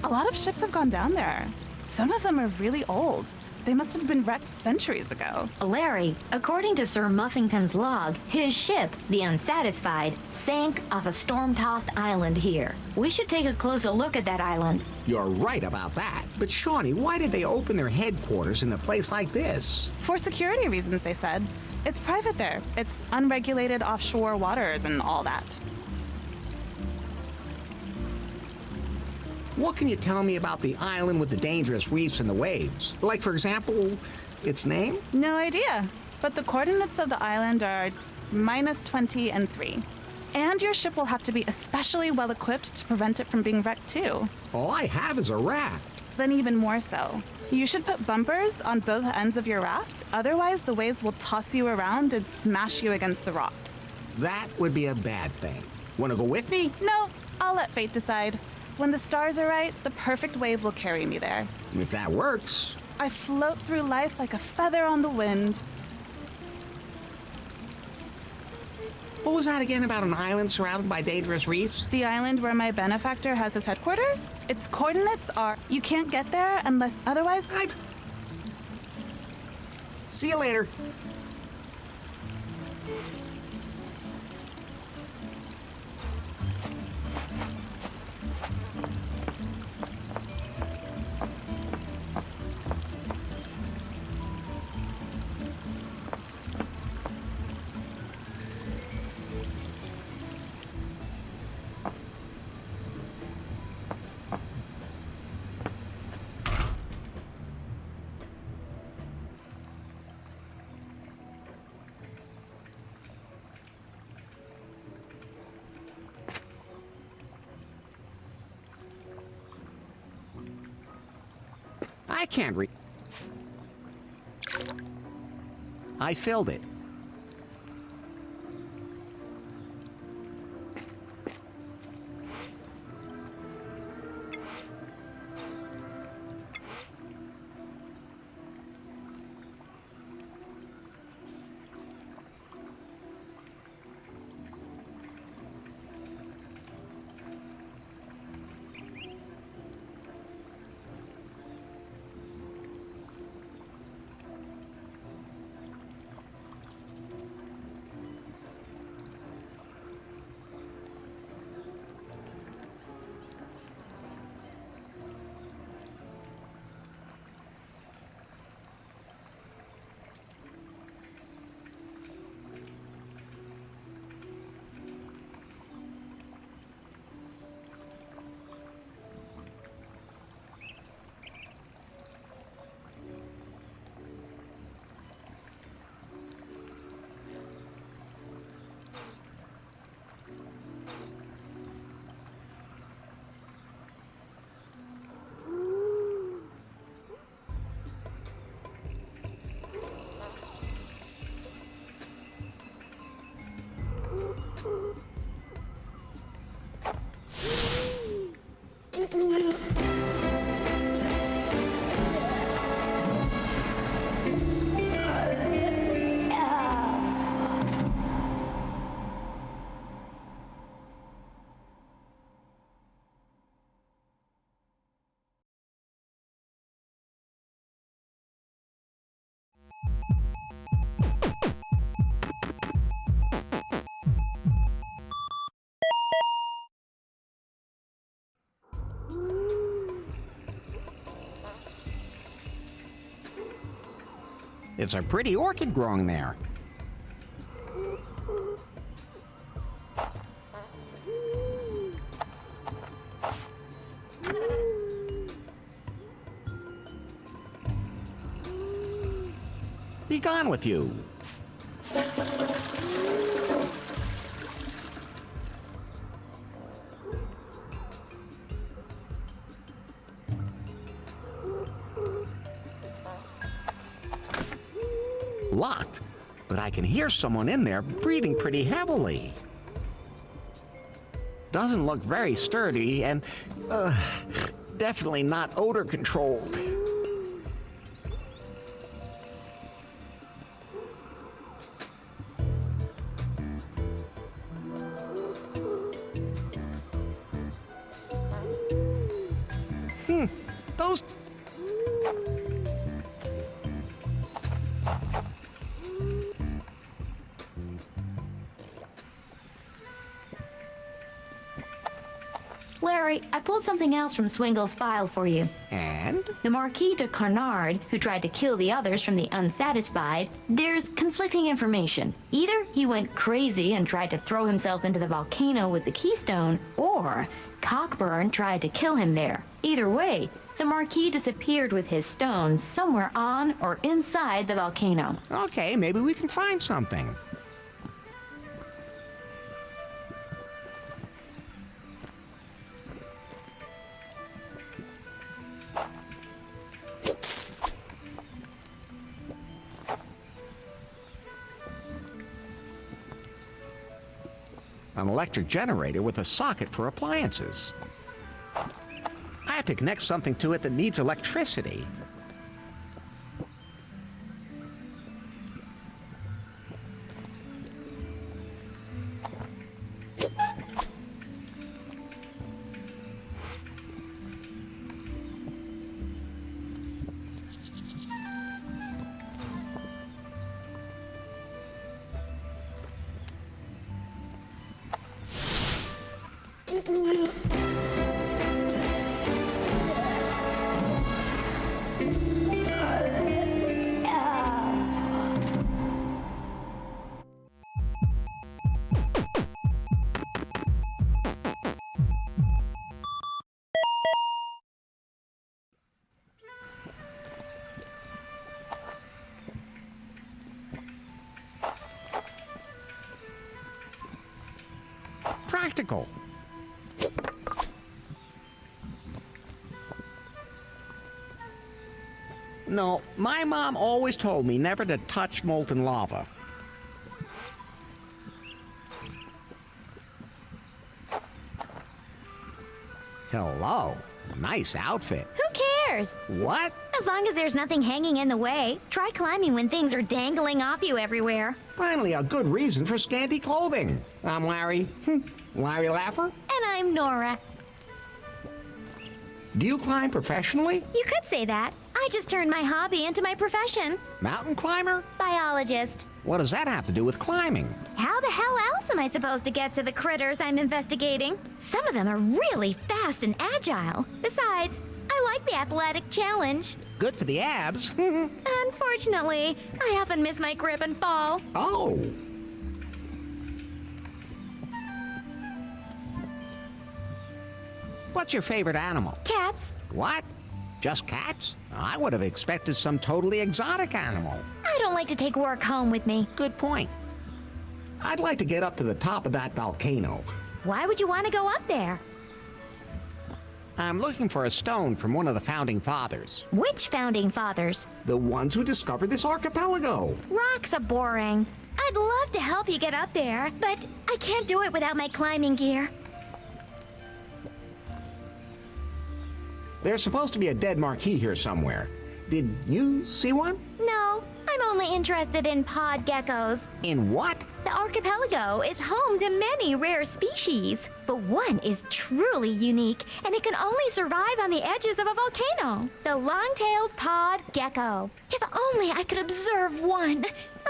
A lot of ships have gone down there. Some of them are really old. They must have been wrecked centuries ago. Larry, according to Sir Muffington's log, his ship, the Unsatisfied, sank off a storm-tossed island here. We should take a closer look at that island. You're right about that. But Shawnee, why did they open their headquarters in a place like this? For security reasons, they said. It's private there. It's unregulated offshore waters and all that. What can you tell me about the island with the dangerous reefs and the waves? Like, for example, its name? No idea. But the coordinates of the island are -20 and 3. And your ship will have to be especially well equipped to prevent it from being wrecked too. All I have is a raft. Then even more so. You should put bumpers on both ends of your raft, otherwise the waves will toss you around and smash you against the rocks. That would be a bad thing. Wanna go with me? No, I'll let fate decide. When the stars are right, the perfect wave will carry me there. If that works. I float through life like a feather on the wind. What was that again about an island surrounded by dangerous reefs? The island where my benefactor has his headquarters? Its coordinates are, you can't get there unless otherwise... See you later. I can't read. I filled it. it's a pretty orchid growing there. Be gone with you. Locked, but I can hear someone in there breathing pretty heavily. Doesn't look very sturdy and definitely not odor controlled. Those... Larry, I pulled something else from Swingle's file for you. And? The Marquis de Carnard, who tried to kill the others from the Unsatisfied, there's conflicting information. Either he went crazy and tried to throw himself into the volcano with the keystone, or Cockburn tried to kill him there. Either way, the Marquis disappeared with his stone somewhere on or inside the volcano. Okay, maybe we can find something. An electric generator with a socket for appliances. I have to connect something to it that needs electricity. Practical. No, my mom always told me never to touch molten lava. Hello. Nice outfit. Who cares? What? As long as there's nothing hanging in the way. Try climbing when things are dangling off you everywhere. Finally, a good reason for scanty clothing. I'm Larry. Larry Laffer? And I'm Nora. Do you climb professionally? You could say that. I just turned my hobby into my profession. Mountain climber? Biologist. What does that have to do with climbing? How the hell else am I supposed to get to the critters I'm investigating? Some of them are really fast and agile. Besides, I like the athletic challenge. Good for the abs. Unfortunately, I often miss my grip and fall. Oh. What's your favorite animal? Cats. What? Just cats? I would have expected some totally exotic animal. I don't like to take work home with me. Good point. I'd like to get up to the top of that volcano. Why would you want to go up there? I'm looking for a stone from one of the founding fathers. Which founding fathers? The ones who discovered this archipelago. Rocks are boring. I'd love to help you get up there, but I can't do it without my climbing gear. There's supposed to be a dead marquis here somewhere. Did you see one? No, I'm only interested in pod geckos. In what? The archipelago is home to many rare species, but one is truly unique, and it can only survive on the edges of a volcano. The long-tailed pod gecko. If only I could observe one.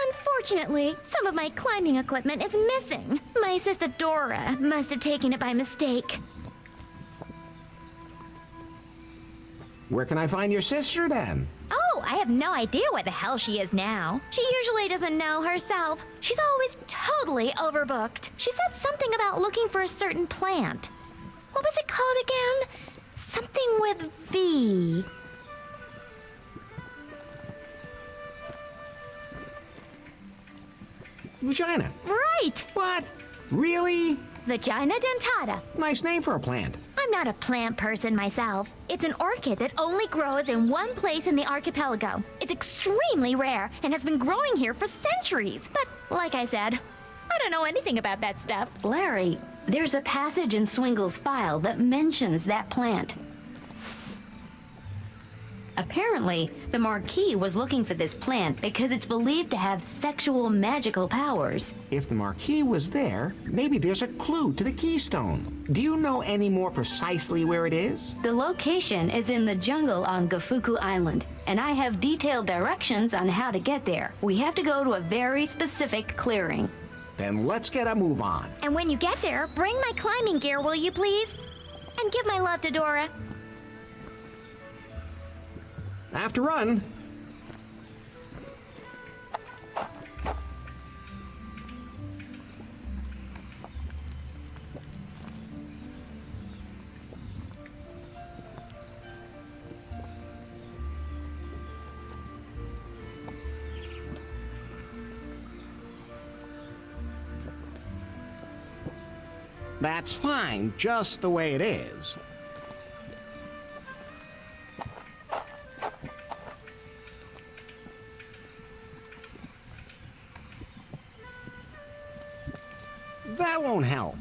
Unfortunately, some of my climbing equipment is missing. My sister Dora must have taken it by mistake. Where can I find your sister then? Oh, I have no idea where the hell she is now. She usually doesn't know herself. She's always totally overbooked. She said something about looking for a certain plant. What was it called again? Something with V. Vagina. Right! What? Really? Vagina dentata. Nice name for a plant. I'm not a plant person myself. It's an orchid that only grows in one place in the archipelago. It's extremely rare and has been growing here for centuries. But like I said, I don't know anything about that stuff. Larry, there's a passage in Swingle's file that mentions that plant. Apparently, the Marquis was looking for this plant because it's believed to have sexual magical powers. If the Marquis was there, maybe there's a clue to the keystone. Do you know any more precisely where it is? The location is in the jungle on Gafuku Island, and I have detailed directions on how to get there. We have to go to a very specific clearing. Then let's get a move on. And when you get there, bring my climbing gear, will you please? And give my love to Dora. Have to run. That's fine, just the way it is. That won't help.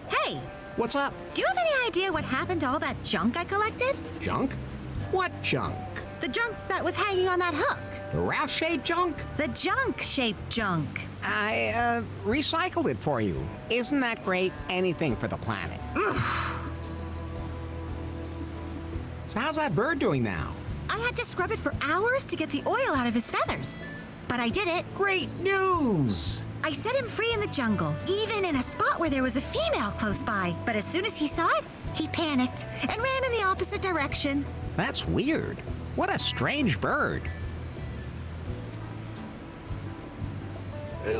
Hey, What's up? do you have any idea what happened to all that junk I collected? Junk? What junk? The junk that was hanging on that hook. The raft-shaped junk? The junk-shaped junk. I, recycled it for you. Isn't that great? Anything for the planet. So how's that bird doing now? I had to scrub it for hours to get the oil out of his feathers. But I did it. Great news! I set him free in the jungle, even in a spot where there was a female close by. But as soon as he saw it, he panicked and ran in the opposite direction. That's weird. What a strange bird.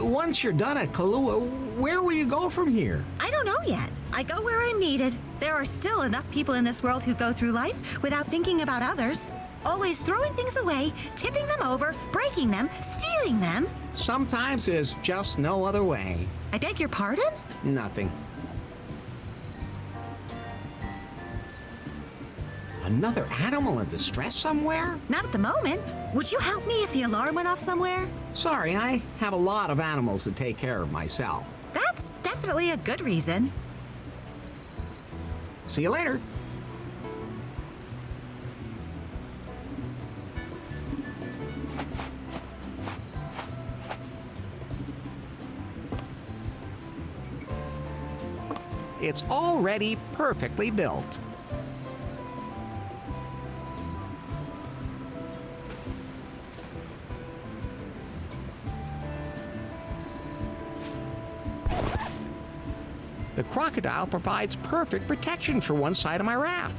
Once you're done at Kahlua, where will you go from here? I don't know yet. I go where I'm needed. There are still enough people in this world who go through life without thinking about others. Always throwing things away, tipping them over, breaking them, stealing them. Sometimes there's just no other way. I beg your pardon? Nothing. Another animal in distress somewhere? Not at the moment. Would you help me if the alarm went off somewhere? Sorry, I have a lot of animals to take care of myself. That's definitely a good reason. See you later. It's already perfectly built. The crocodile provides perfect protection for one side of my raft.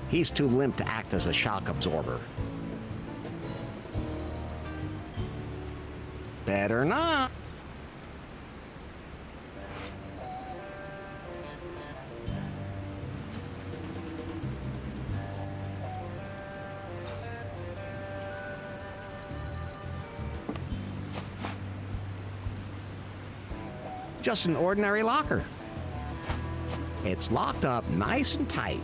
He's too limp to act as a shock absorber. Better not. Just an ordinary locker. It's locked up nice and tight.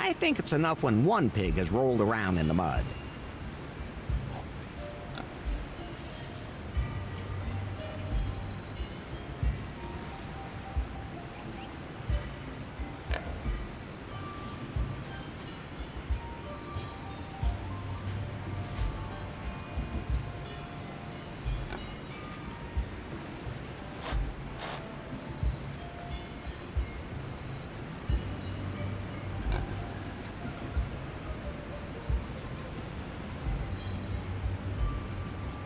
I think it's enough when one pig has rolled around in the mud.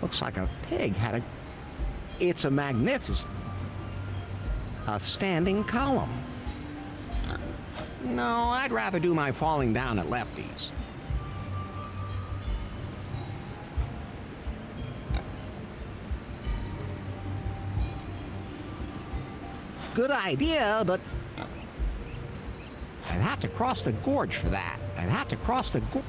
Looks like a pig had a... It's a magnificent... A standing column. No, I'd rather do my falling down at Lefty's. Good idea, but... I'd have to cross the gorge for that. I'd have to cross the gorge...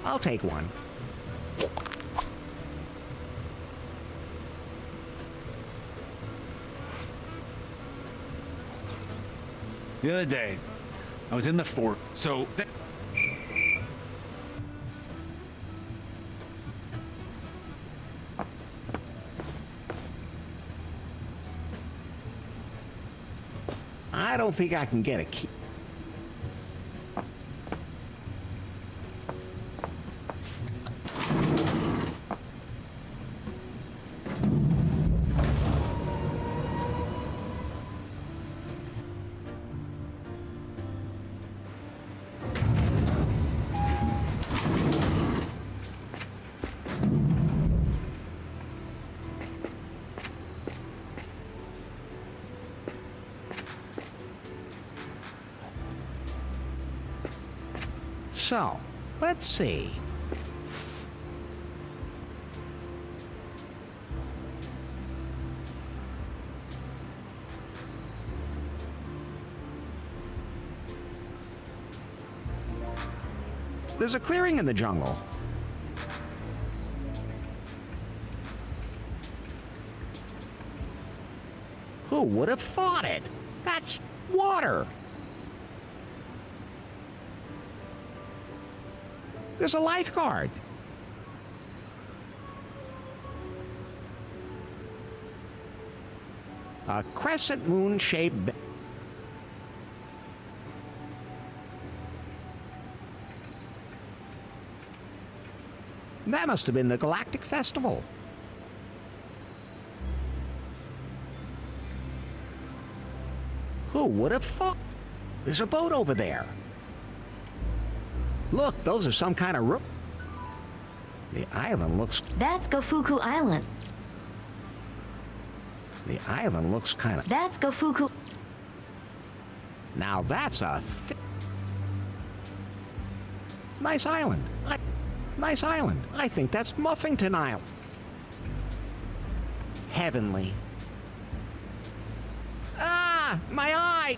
I'll take one. The other day, I was in the fort, so... I don't think I can get a key. So, let's see. There's a clearing in the jungle. Who would have thought it? That's water. There's a lifeguard. A crescent moon-shaped... That must have been the Galactic Festival. Who would have thought? There's a boat over there. Look, those are some kind of The island looks... That's Gofuku Island. The island looks kind of... That's Gofuku... Now that's a... Nice island. Nice island. I think that's Muffington Island. Heavenly. Ah! My eye!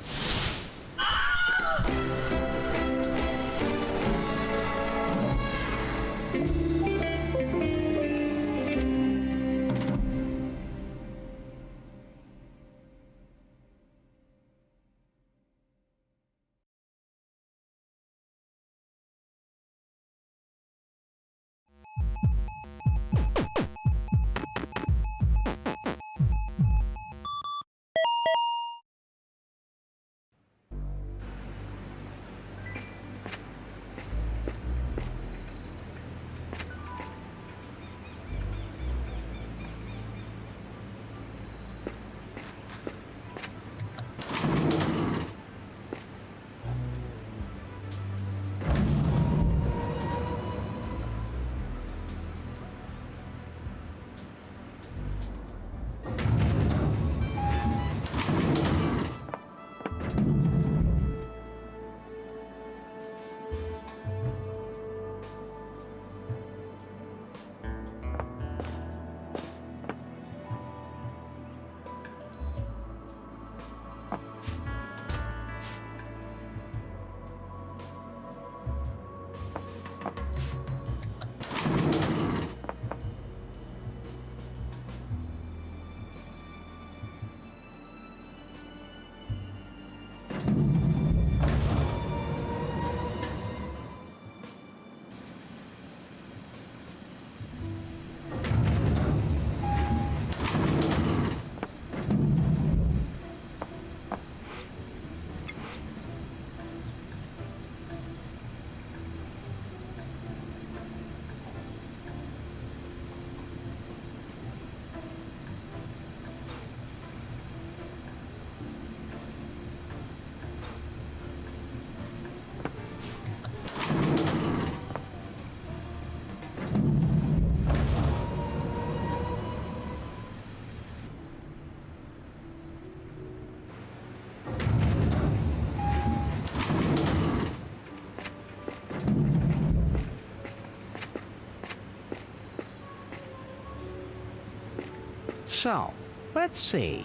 So, let's see.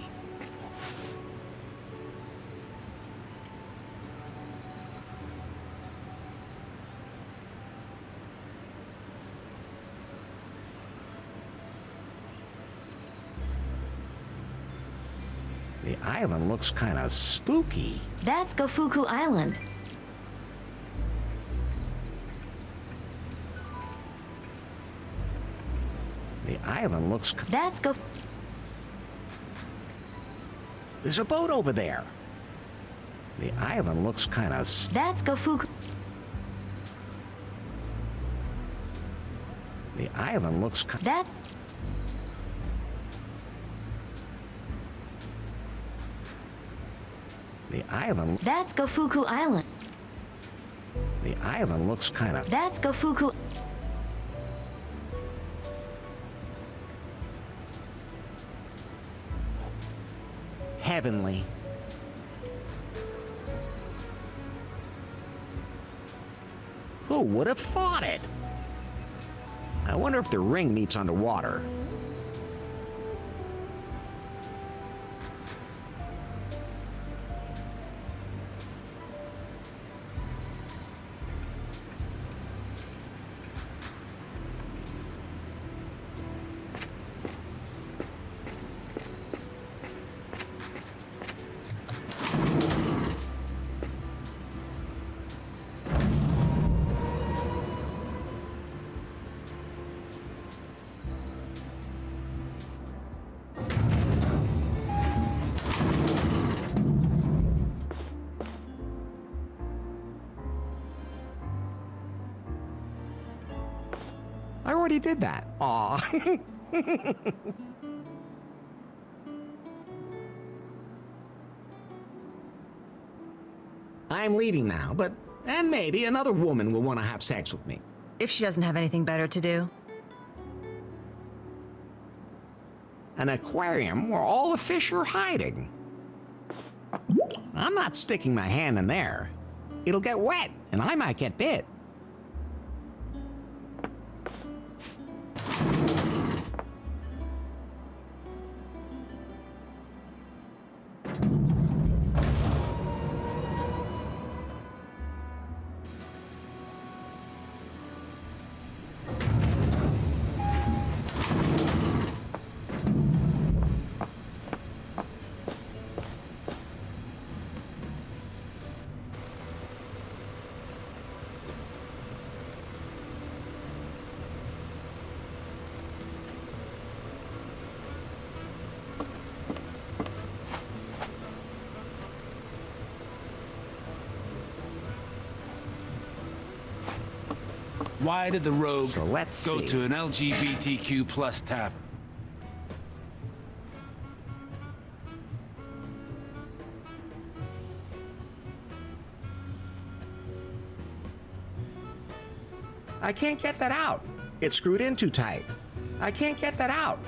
The island looks kind of spooky. That's Gofuku Island. The island looks... That's Go... There's a boat over there. The island looks kind of... That's Gofuku... The island looks... That's... The island... That's Gofuku Island. The island looks kind of... That's Gofuku... heavenly. Who would have thought it? I wonder if the ring meets underwater. I already did that. Aw. I'm leaving now, but and maybe another woman will want to have sex with me. If she doesn't have anything better to do. An aquarium where all the fish are hiding. I'm not sticking my hand in there. It'll get wet, and I might get bit. Why did the rogue So let's go see. to an LGBTQ plus tavern? I can't get that out. It's screwed in too tight. I can't get that out.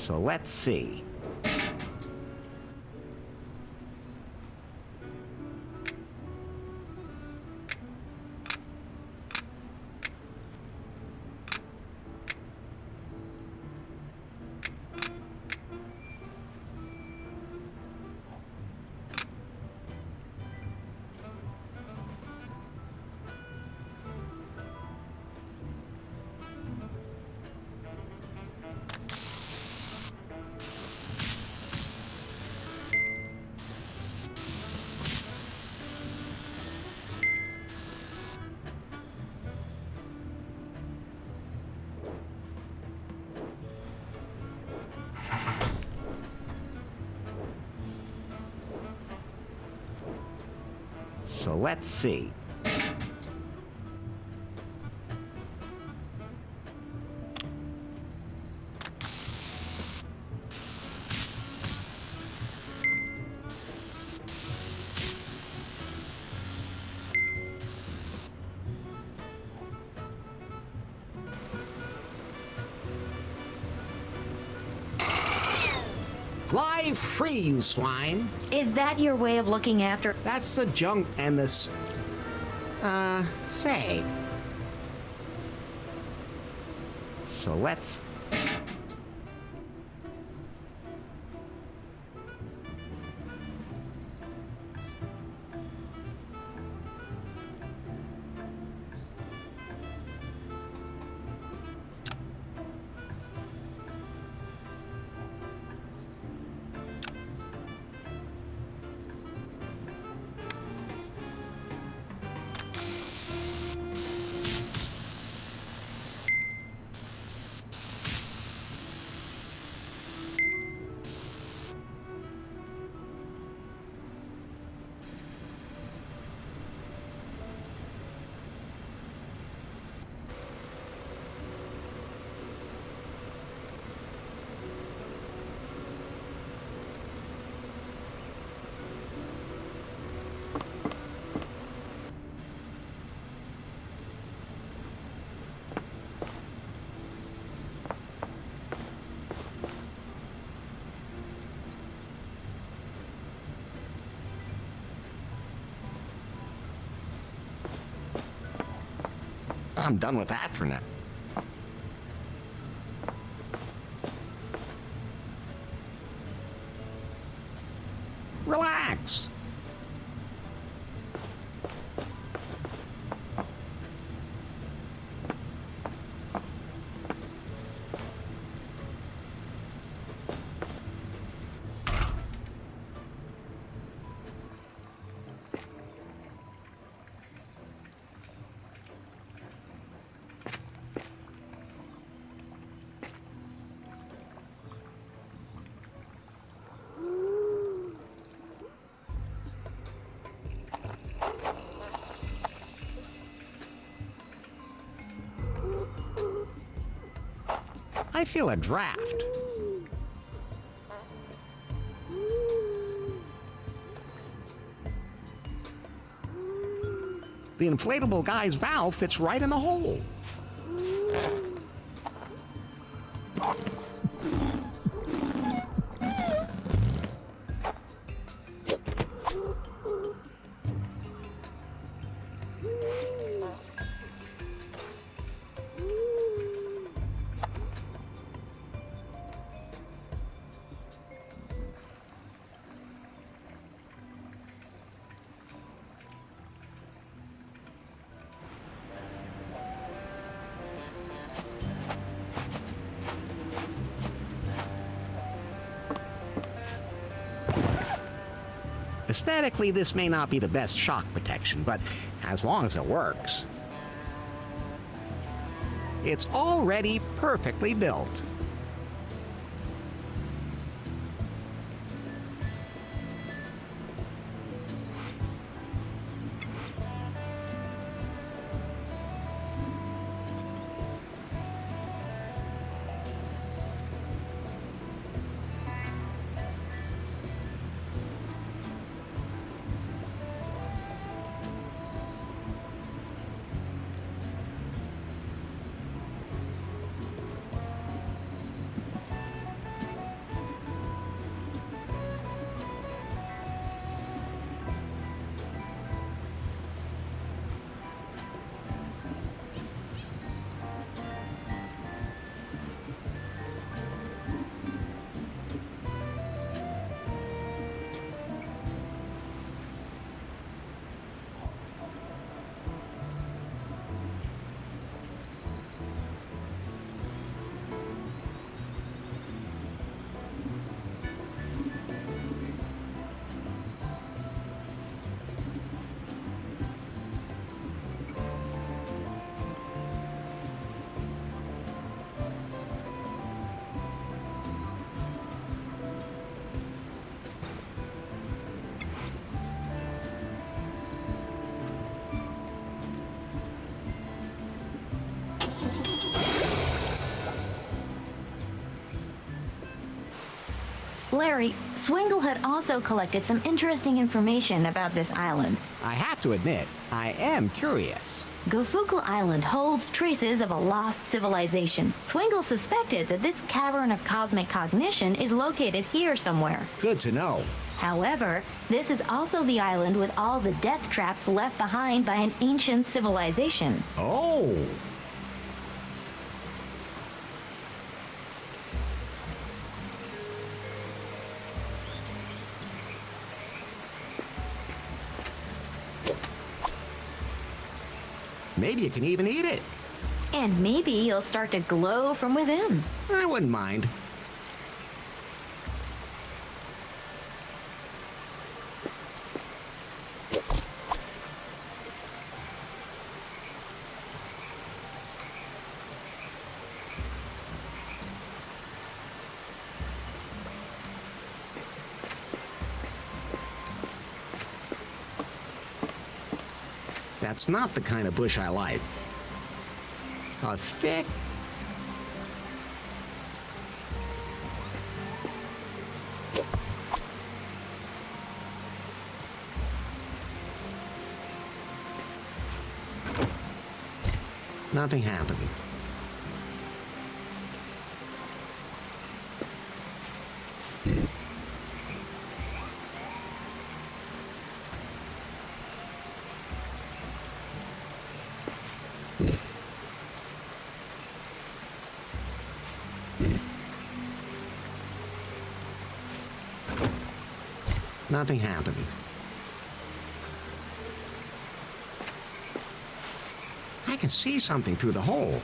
So let's see. So let's see. Fly free, you swine! Is that your way of looking after? That's the junk and this. Say. So let's. I'm done with that for now. Relax. I feel a draft. The inflatable guy's valve fits right in the hole. Aesthetically, this may not be the best shock protection, but as long as it works. It's already perfectly built. Larry, Swingle had also collected some interesting information about this island. I have to admit, I am curious. Gofuku Island holds traces of a lost civilization. Swingle suspected that this cavern of cosmic cognition is located here somewhere. Good to know. However, this is also the island with all the death traps left behind by an ancient civilization. Oh! Maybe you can even eat it. And maybe you'll start to glow from within. I wouldn't mind. That's not the kind of bush I like. A thick... Nothing happened. Nothing happened. I can see something through the hole.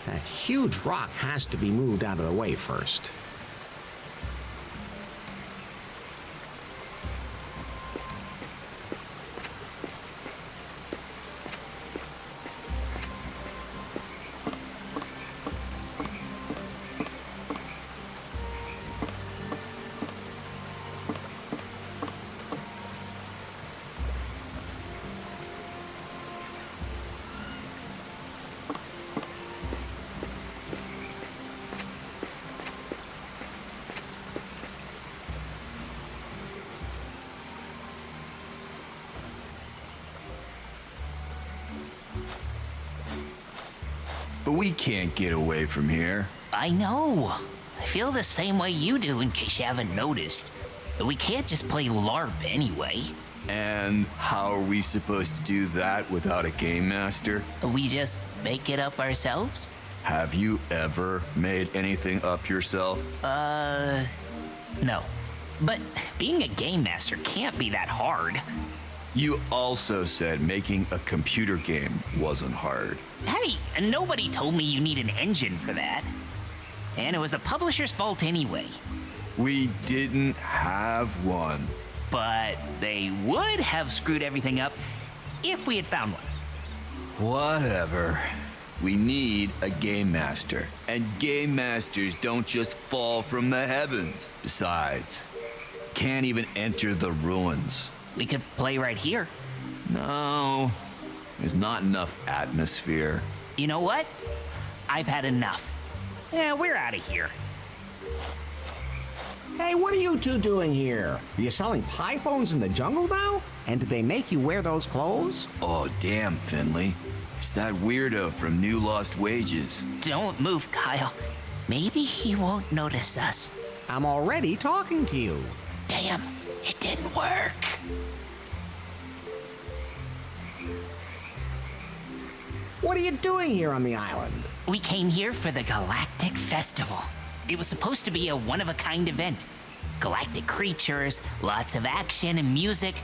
That huge rock has to be moved out of the way first. But we can't get away from here. I know. I feel the same way you do, in case you haven't noticed. But we can't just play LARP anyway. And how are we supposed to do that without a game master? We just make it up ourselves? Have you ever made anything up yourself? No. But being a game master can't be that hard. You also said making a computer game wasn't hard. Hey, nobody told me you need an engine for that. And it was the publisher's fault anyway. We didn't have one. But they would have screwed everything up if we had found one. Whatever. We need a game master. And game masters don't just fall from the heavens. Besides, can't even enter the ruins. We could play right here. No, there's not enough atmosphere. You know what? I've had enough. Yeah, we're out of here. Hey, what are you two doing here? Are you selling pie phones in the jungle now? And did they make you wear those clothes? Oh, damn, Finley. It's that weirdo from New Lost Wages. Don't move, Kyle. Maybe he won't notice us. I'm already talking to you. Damn, it didn't work. What are you doing here on the island? We came here for the Galactic Festival. It was supposed to be a one-of-a-kind event. Galactic creatures, lots of action and music,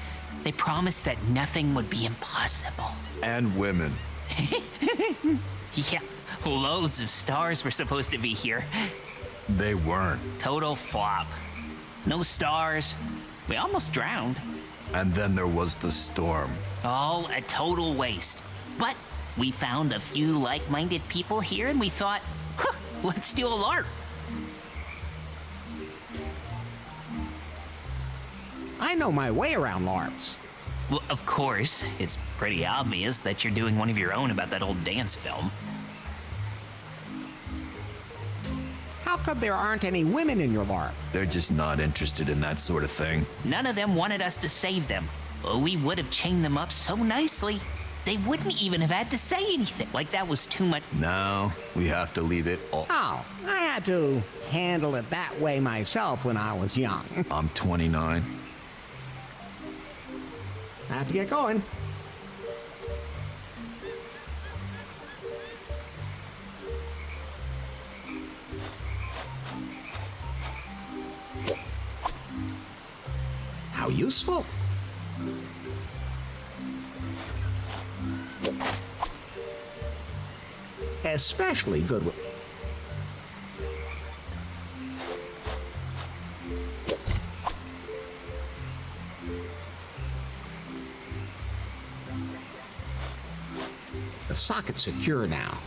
They promised that nothing would be impossible. And women. Yeah, loads of stars were supposed to be here. They weren't. Total flop. No stars. We almost drowned. And then there was the storm. All a total waste. But we found a few like-minded people here and we thought, huh, let's do a LARP. I know my way around LARPs. Well, of course, it's pretty obvious that you're doing one of your own about that old dance film. How come there aren't any women in your LARP? They're just not interested in that sort of thing. None of them wanted us to save them. Oh, we would have chained them up so nicely. They wouldn't even have had to say anything. Like that was too much. Now, we have to leave it all. Oh, I had to handle it that way myself when I was young. I'm 29. I have to get going. How useful. Especially good with... The socket's secure now.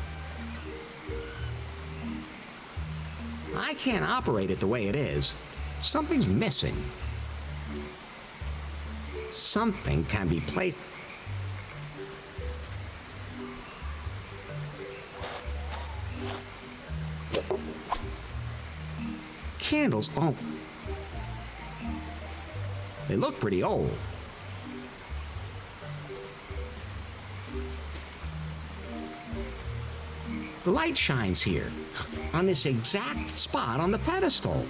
I can't operate it the way it is. Something's missing. Something can be placed. Candles, oh. They look pretty old. The light shines here, on this exact spot on the pedestal.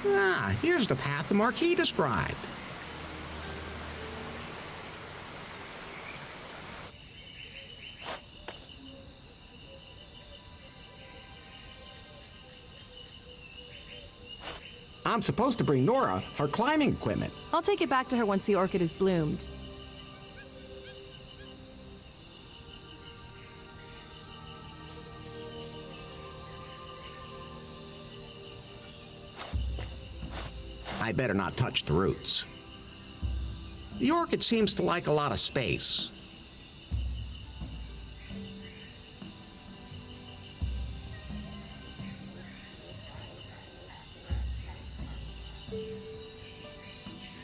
Ah, here's the path the Marquis described. I'm supposed to bring Nora her climbing equipment. I'll take it back to her once the orchid is bloomed. I better not touch the roots. The orchid seems to like a lot of space.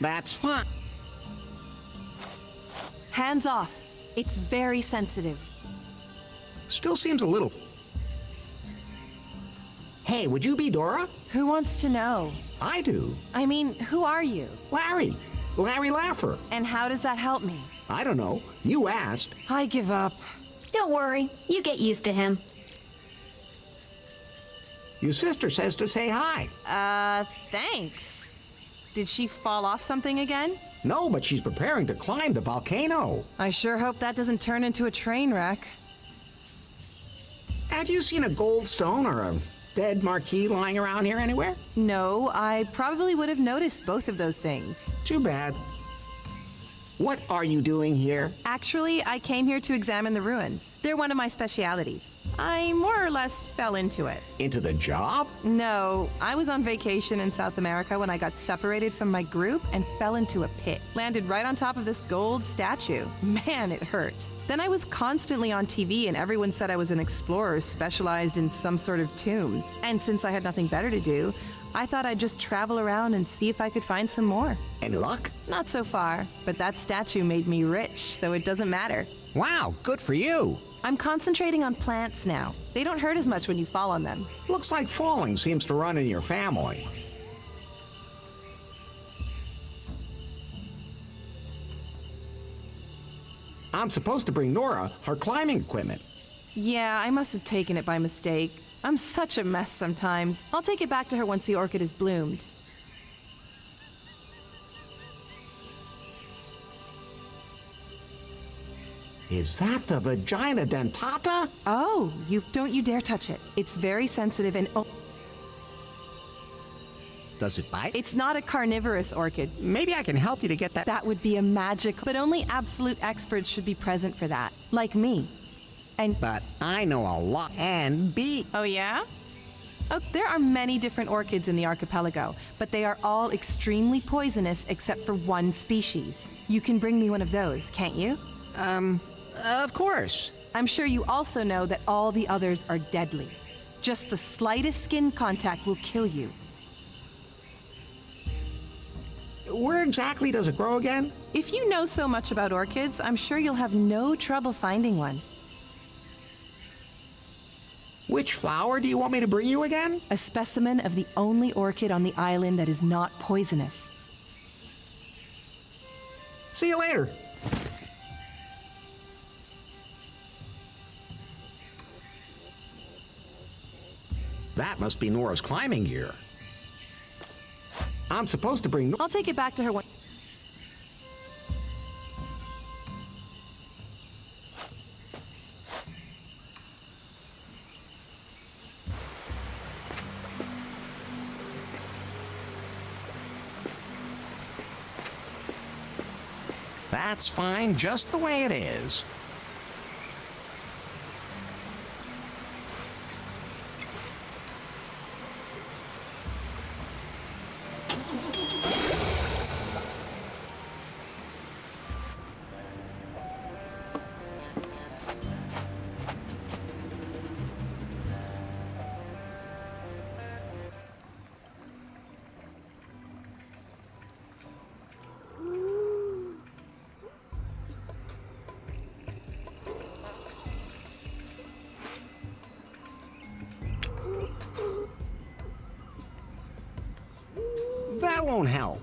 That's fine. Hands off. It's very sensitive. Still seems a little... Hey, would you be Dora? Who wants to know? I do. I mean, who are you? Larry. Larry Laffer. And how does that help me? I don't know. You asked. I give up. Don't worry. You get used to him. Your sister says to say hi. Thanks. Did she fall off something again? No, but she's preparing to climb the volcano. I sure hope that doesn't turn into a train wreck. Have you seen a gold stone or a dead Marquis lying around here anywhere? No, I probably would have noticed both of those things. Too bad. What are you doing here? Actually, I came here to examine the ruins. They're one of my specialities. I more or less fell into it. Into the job? No, I was on vacation in South America when I got separated from my group and fell into a pit. Landed right on top of this gold statue. Man, it hurt. Then I was constantly on TV and everyone said I was an explorer specialized in some sort of tombs. And since I had nothing better to do, I thought I'd just travel around and see if I could find some more. Any luck? Not so far, but that statue made me rich, so it doesn't matter. Wow, good for you. I'm concentrating on plants now. They don't hurt as much when you fall on them. Looks like falling seems to run in your family. I'm supposed to bring Nora her climbing equipment. Yeah, I must have taken it by mistake. I'm such a mess sometimes. I'll take it back to her once the orchid is bloomed. Is that the vagina dentata? Oh, don't you dare touch it. It's very sensitive and... Does it bite? It's not a carnivorous orchid. Maybe I can help you to get that. That would be a magic, but only absolute experts should be present for that. Like me. But I know a lot. And B. Oh, yeah? Oh, there are many different orchids in the archipelago, but they are all extremely poisonous except for one species. You can bring me one of those, can't you? Of course. I'm sure you also know that all the others are deadly. Just the slightest skin contact will kill you. Where exactly does it grow again? If you know so much about orchids, I'm sure you'll have no trouble finding one. Which flower do you want me to bring you again? A specimen of the only orchid on the island that is not poisonous. See you later. That must be Nora's climbing gear. I'm supposed to bring... I'll take it back to her one... That's fine, just the way it is. That won't help.